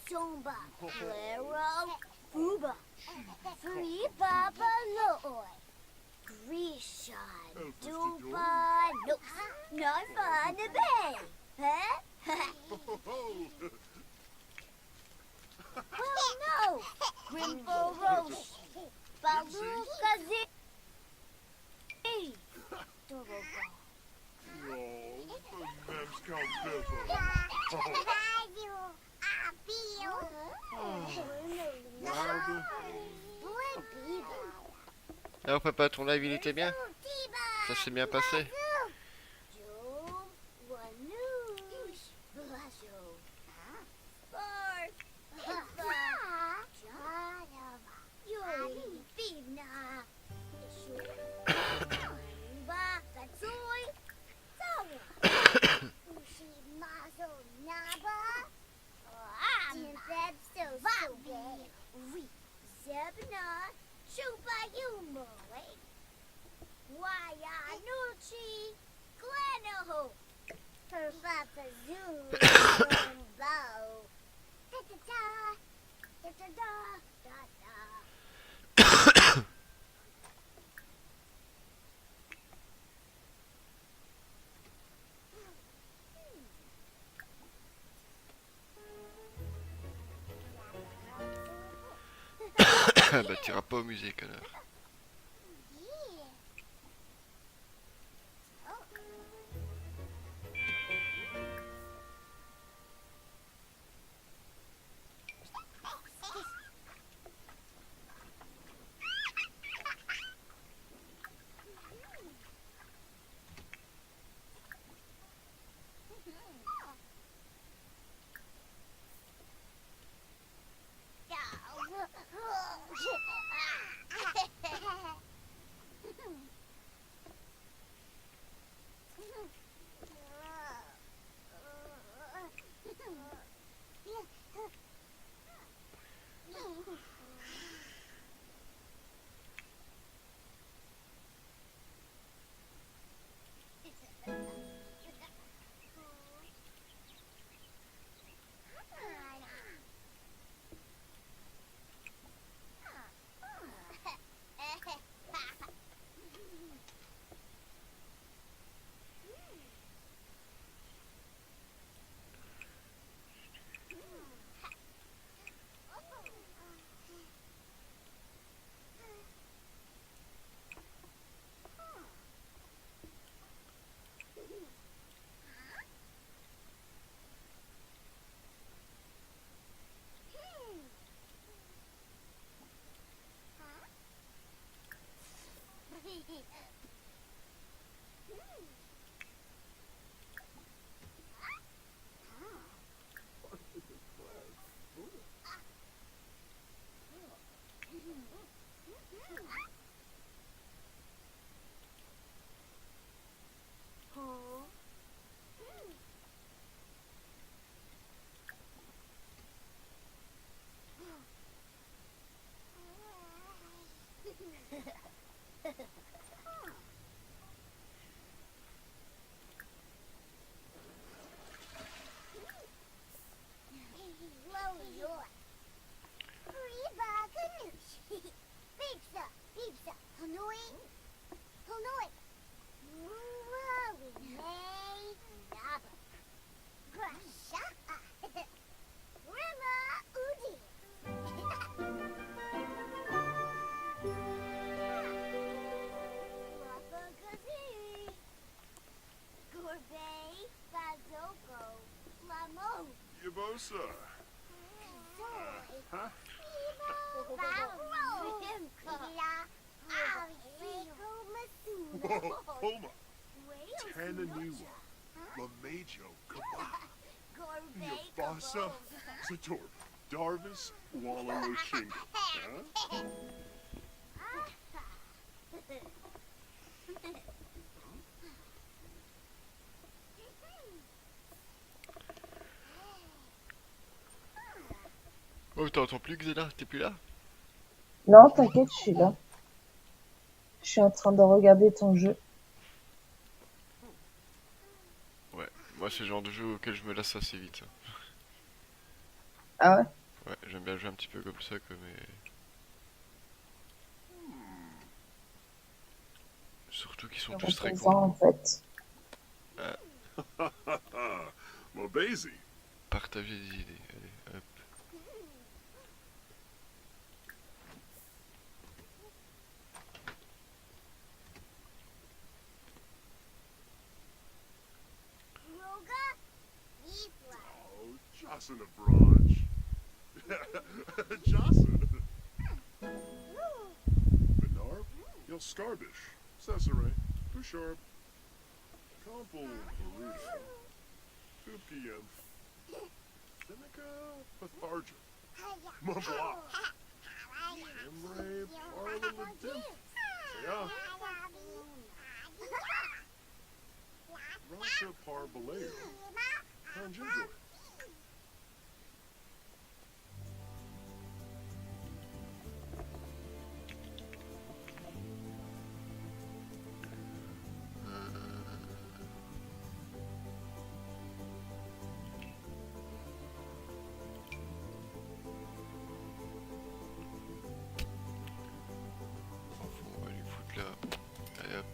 S6: Somba, Lero, Fuba, Free Baba Loy, Grisha, Duba, no, not fun to bay, huh? Well, no, Grimbo Roche, Baluka Z, Doroba.
S5: Oh, the Mems Count Pippa.
S2: Alors papa, ton live il était bien? Ça s'est bien passé? Bah t'iras pas au musée, connard.
S5: Rosa. Huh? Whoa, Homa. Tananua. Lamajo. Kaba. Yabasa. Sator. Darvis. Walaloshinga. Huh?
S2: Oh, t'entends plus Xena, t'es plus là?
S1: Non, t'inquiète, je suis là. Je suis en train de regarder ton jeu.
S2: Ouais, moi c'est le genre de jeu auquel je me lasse assez vite.
S1: Ah ouais?
S2: Ouais, j'aime bien jouer un petit peu comme ça, quoi, mais... Surtout qu'ils sont tous très
S1: Reposant,
S2: cons.
S1: en fait.
S5: Well, Basie.
S2: Partager des idées, allez, hop.
S5: Oh, Jocelyn of Branch. Jocelyn. Benarb. Yelskarbish. Cesare. Bouchard. Compel. Burrito. Kupkiev. Seneca. Patharja. Mabla. Emre. Parliament. Yeah. Rasha Parbaleo. Conjunjoy.
S2: On va lui foutre là. Allez, hop.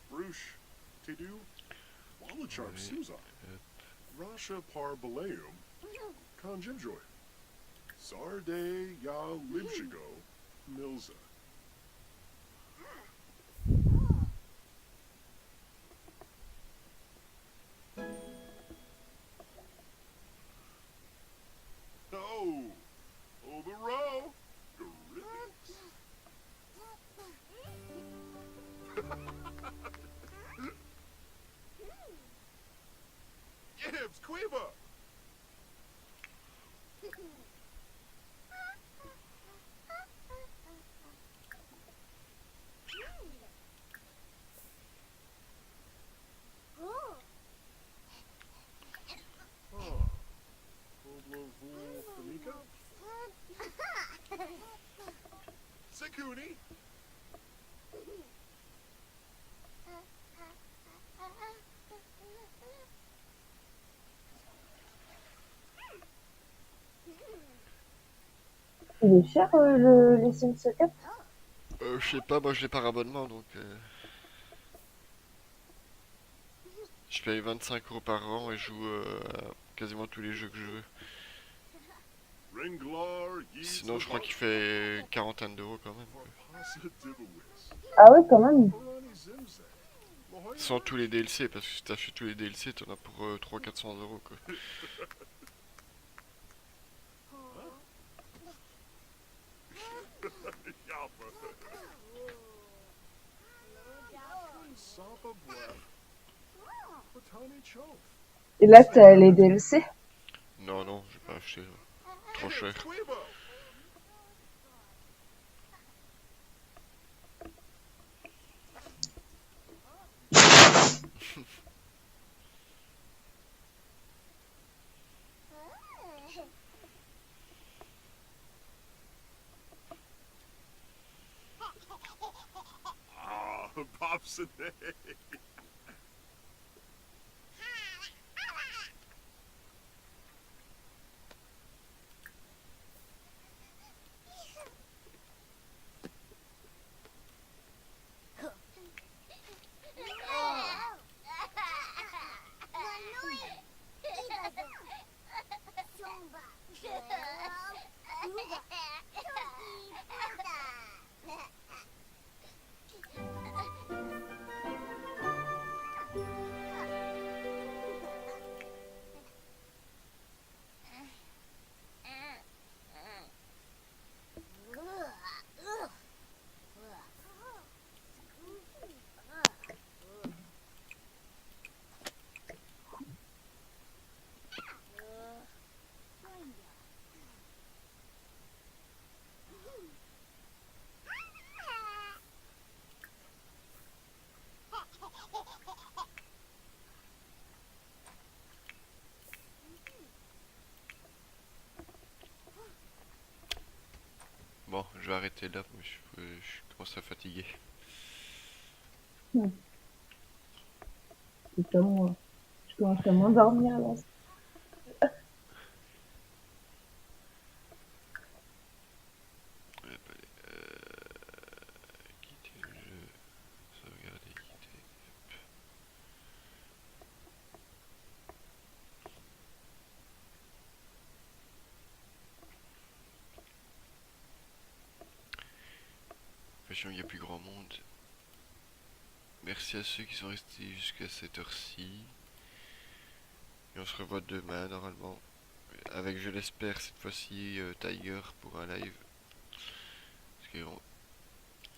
S5: Bruce. Tidu. Walacharp
S2: Ouais.
S5: Suza. Rasha Parbaleo. Conjunjoy. Sarde Ya Libshigo. Milza. Oh! Oh, the row! Gorillix. Gibbs, Quiva! Oh. Oblovul Fanika? Sakuni?
S1: Il est cher, les Sims 4?
S2: Je sais pas, moi je l'ai par abonnement, donc... Je paye 25 € par an et je joue à quasiment tous les jeux que je veux.
S5: Ringlar,
S2: Sinon, je crois qu'il fait une quarantaine d'euros quand même.
S1: Ah ouais, quand même.
S2: Sans tous les DLC, parce que si t'achètes tous les DLC, t'en as pour 300-400 € quoi.
S1: Et là, t'as les DLC.
S2: Non, non, j'ai pas acheté. Trop cher.
S5: Ah, Pops and egg.
S2: Bon, je vais arrêter là, moi, je commence à fatiguer.
S1: C'est comme moi. Je commence à m'endormir là.
S2: Hop, allez, quitter le jeu, sauvegarder, quitter. Attention, il n'y a plus grand monde. Merci à ceux qui sont restés jusqu'à cette heure-ci. Et on se revoit demain normalement. Avec, je l'espère, cette fois-ci Tiger pour un live. Parce qu'il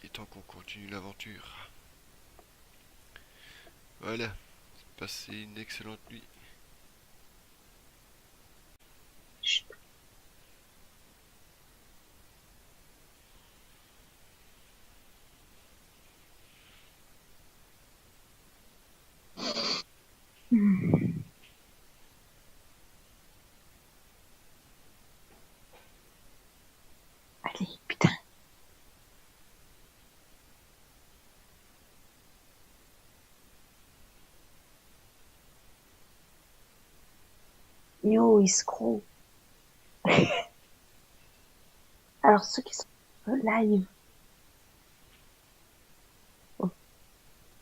S2: est temps qu'on continue l'aventure. Voilà. Passez une excellente nuit.
S1: Chut. Allez, putain. Yo, escroc. Alors, ceux qui sont live. Oh.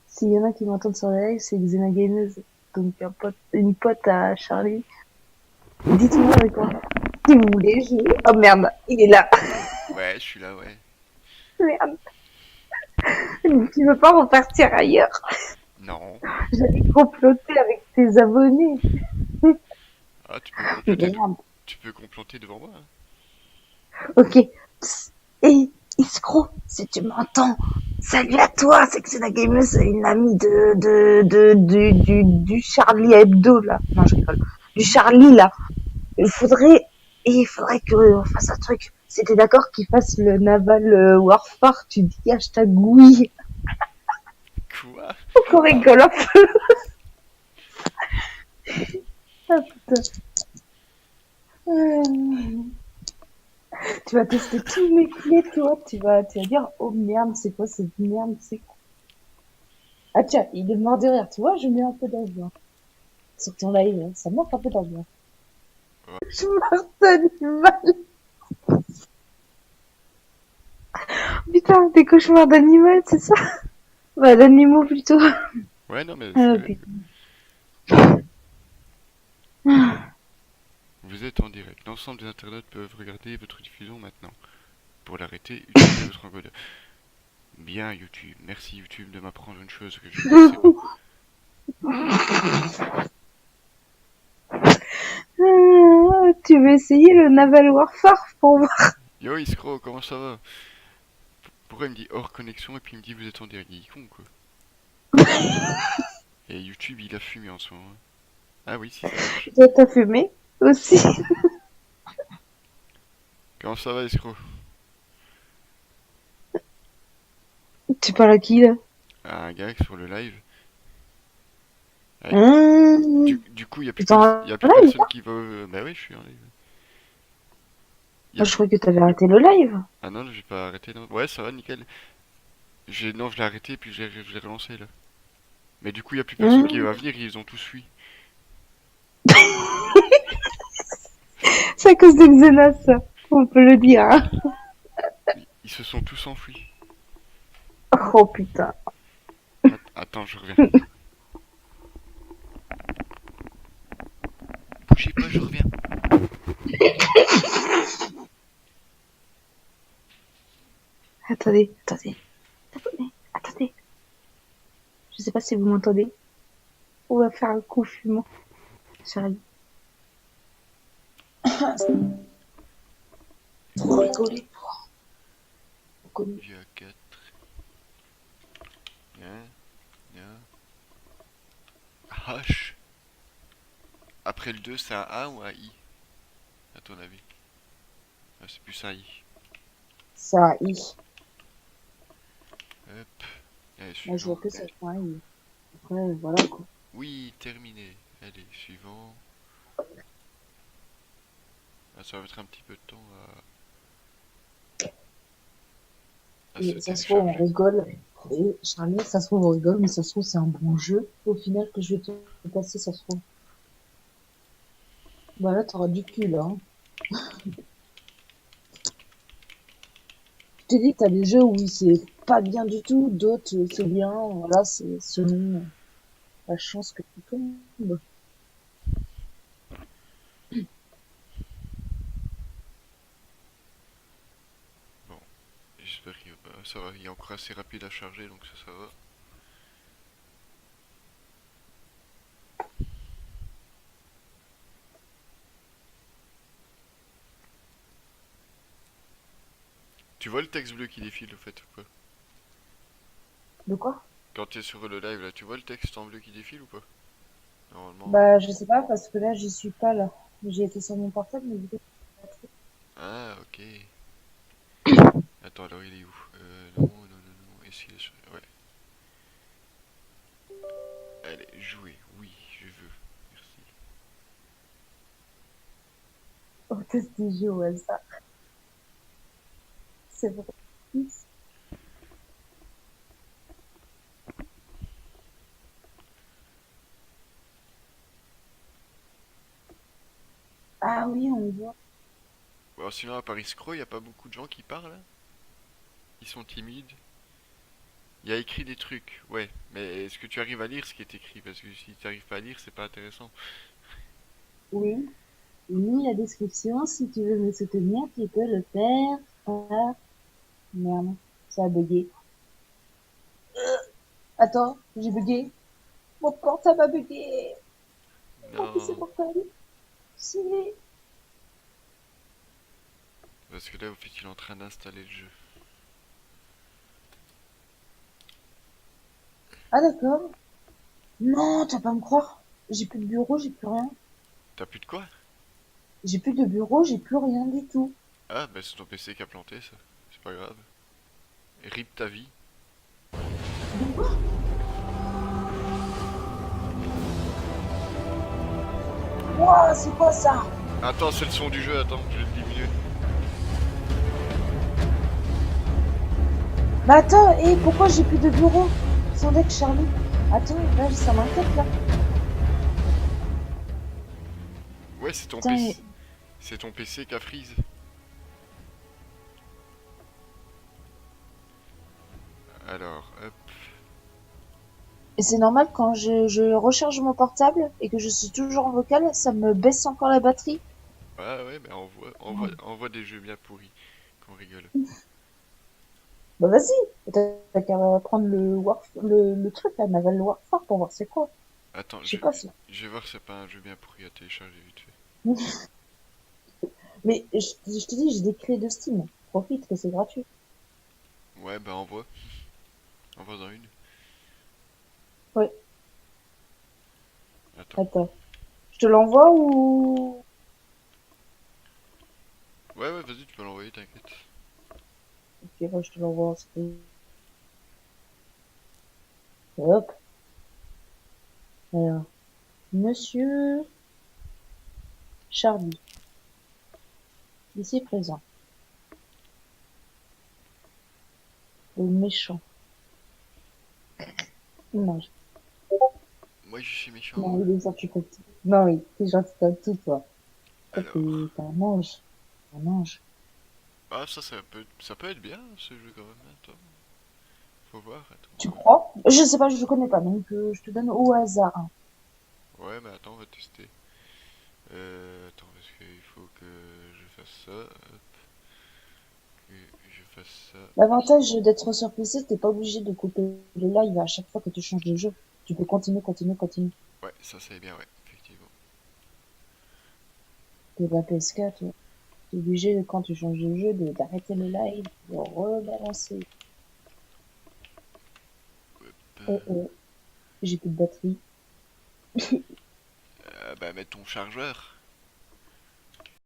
S1: S'il y en a qui m'entendent sur le live, c'est Xenagameuse. Donc, une pote à Charlie. Dites-moi avec quoi. Si vous voulez jouer. Oh merde, il est là.
S2: Ouais, je suis là, ouais.
S1: Merde. Tu veux pas repartir ailleurs?
S2: Non.
S1: J'allais comploter avec tes abonnés.
S2: Ah,
S1: Merde.
S2: tu peux comploter devant moi. Hein.
S1: Ok. Psst. Hey, escroc, si tu m'entends, salut à toi, c'est que c'est la gameuse, une amie du Charlie Hebdo, là. Non, je rigole. Du Charlie, là. Il faudrait qu'on fasse un truc. Si t'es d'accord qu'il fasse le Naval Warfare, tu dis hashtag oui.
S2: Quoi?
S1: Qu'on rigole un peu. Ah, putain. Tu vas tester tous mes clés, toi. Tu vas dire, oh merde, c'est quoi cette merde, c'est quoi? Ah tiens, il est mort de rire, tu vois, je mets un peu d'ambiance. Sur ton live, hein, ça manque un peu d'ambiance.
S2: Ouais.
S1: Je meurs d'animal. Putain, des cauchemars d'animal, c'est ça? Bah, d'animaux plutôt.
S2: Ouais, non, mais
S1: Ah,
S2: c'est...
S1: putain.
S2: Vous êtes en direct. L'ensemble des internautes peuvent regarder votre diffusion maintenant. Pour l'arrêter, utilisez votre encodeur. Bien, YouTube. Merci, YouTube, de m'apprendre une chose que je ne sais pas.
S1: Tu veux essayer le Naval Warfare pour voir?
S2: Yo, Iskro, comment ça va? Pourquoi il me dit hors connexion et puis il me dit vous êtes en direct? Il est con, quoi. Et YouTube, il a fumé en ce moment. Ah oui, si, ça marche.
S1: Toi, t'as fumé aussi.
S2: Comment ça va, Iskro?
S1: Tu parles à qui, là?
S2: Ah, un gars sur le live. Ouais. Du coup, il n'y a plus,
S1: Putain,
S2: y a plus
S1: live,
S2: personne qui va... Bah oui, je suis en live.
S1: Ah, je croyais que t'avais arrêté le live.
S2: Ah non, j'ai pas arrêté, non. Ouais, ça va, nickel. Non, je l'ai arrêté et puis je l'ai relancé, là. Mais du coup, il n'y a plus personne qui va venir, ils ont tous fui.
S1: C'est à cause de Xenas, ça. On peut le dire, hein.
S2: Ils se sont tous enfuis.
S1: Oh, putain.
S2: Attends, je reviens. Bougez pas, je reviens.
S1: Attendez. Je sais pas si vous m'entendez. On va faire un confinement. J'arrive. Trop rigoler.
S2: Via 4. H. Après le 2, c'est un A ou un I? À ton avis? Ah, c'est plus un I.
S1: C'est un I.
S2: Hop. Allez,
S1: Moi, je vois
S2: suivant.
S1: que ça. Un I. Après, voilà, quoi.
S2: Oui, terminé. Allez, suivant. Ah, ça va mettre un petit peu de temps à... Ah,
S1: Et
S2: c'est
S1: ça se trouve, on
S2: téléchargé.
S1: rigole. Et Charlie, ça se trouve, on rigole, mais ça se trouve, c'est un bon jeu. Au final, que je vais te passer, ça se trouve. Bah là, t'auras du cul, là. Hein. Je t'ai dit que t'as des jeux où c'est pas bien du tout, d'autres, c'est bien. Voilà, c'est selon la chance que tu tombes.
S2: Bon, j'espère qu'il va pas. Ça va, il est encore assez rapide à charger, donc ça va. Tu vois le texte bleu qui défile, au fait, ou pas?
S1: De quoi?
S2: Quand t'es sur le live, là, tu vois le texte en bleu qui défile ou pas? Normalement.
S1: Bah, je sais pas, parce que là, j'y suis pas, là. J'ai été sur mon portable, mais du coup,
S2: Ah, ok. Attends, alors il est où? Non, non, non, non. Est-ce qu'il est sur... Ouais. Allez, jouer. Oui, je veux. Merci.
S1: on teste des jeux au hasard. C'est vrai. Ah oui, on voit.
S2: Bon, alors sinon, à Paris Scroll, y a pas beaucoup de gens qui parlent, hein. Ils sont timides. Il y a écrit des trucs, ouais. Mais est-ce que tu arrives à lire ce qui est écrit? Parce que si tu arrives pas à lire, c'est pas intéressant.
S1: Oui. Lis la description. Si tu veux me soutenir, tu peux le faire. Ah, merde. Ça a bugué. Attends, j'ai bugué. Mon portable a bugué. Mon PC
S2: Non.
S1: portable. Si.
S2: Parce que là, au fait, il est en train d'installer le jeu.
S1: Ah d'accord. Non, tu vas pas me croire. J'ai plus de bureau, j'ai plus rien.
S2: T'as plus de quoi?
S1: J'ai plus de bureau, j'ai plus rien du tout.
S2: Ah, bah c'est ton PC qui a planté, ça. C'est pas grave. RIP ta vie.
S1: De quoi? Ouah, c'est quoi ça?
S2: Attends, c'est le son du jeu, attends, je vais le diminuer.
S1: Mais attends, et pourquoi j'ai plus de bureau? Sans deck, Charlie. Attends, là, ça m'inquiète là.
S2: Ouais, c'est ton
S1: Putain,
S2: PC. C'est ton PC qui a freeze. Alors, hop.
S1: et c'est normal quand je recharge mon portable et que je suis toujours en vocal, ça me baisse encore la batterie.
S2: Ouais, ouais, bah envoie des jeux bien pourris. Qu'on rigole.
S1: Bah vas-y, t'as qu'à prendre le truc là, Naval Warfare pour voir c'est quoi.
S2: Attends,
S1: Je sais pas si.
S2: je vais voir si c'est pas un jeu bien pourri à télécharger vite fait.
S1: Mais je te dis, j'ai des clés de Steam. Profite que c'est gratuit.
S2: Ouais, bah envoie. Envoie-en une.
S1: Ouais,
S2: Attends.
S1: attends. Je te l'envoie ou...
S2: Ouais, ouais, vas-y, tu peux l'envoyer, t'inquiète.
S1: Ok, ouais, je te l'envoie en screen. Hop. Alors, Monsieur Charlie, ici présent. Le méchant. Non,
S2: Moi, je suis méchant.
S1: non, il est gentil comme tout. Non, oui, t'es gentil comme tout, toi. Toi,
S2: Alors.
S1: t'es un ange. Un ange.
S2: Ah, ça peut être bien, ce jeu, quand même. Attends. Faut voir,
S1: Tu
S2: attends.
S1: crois? Je sais pas, je le connais pas, donc je te donne au hasard. Hein.
S2: Ouais, mais attends, on va tester. Attends, parce qu'il faut que je fasse ça. Hop. Que je fasse ça.
S1: L'avantage d'être sur PC, t'es pas obligé de couper le live à chaque fois que tu changes de jeu. Tu peux continuer, continuer, continuer.
S2: Ouais, ça c'est bien, ouais, effectivement.
S1: T'es la PS4, t'es obligé, quand tu changes de jeu, d'arrêter le live, de rebalancer.
S2: Hop.
S1: Oh oh, j'ai plus de batterie.
S2: Bah, mets ton chargeur.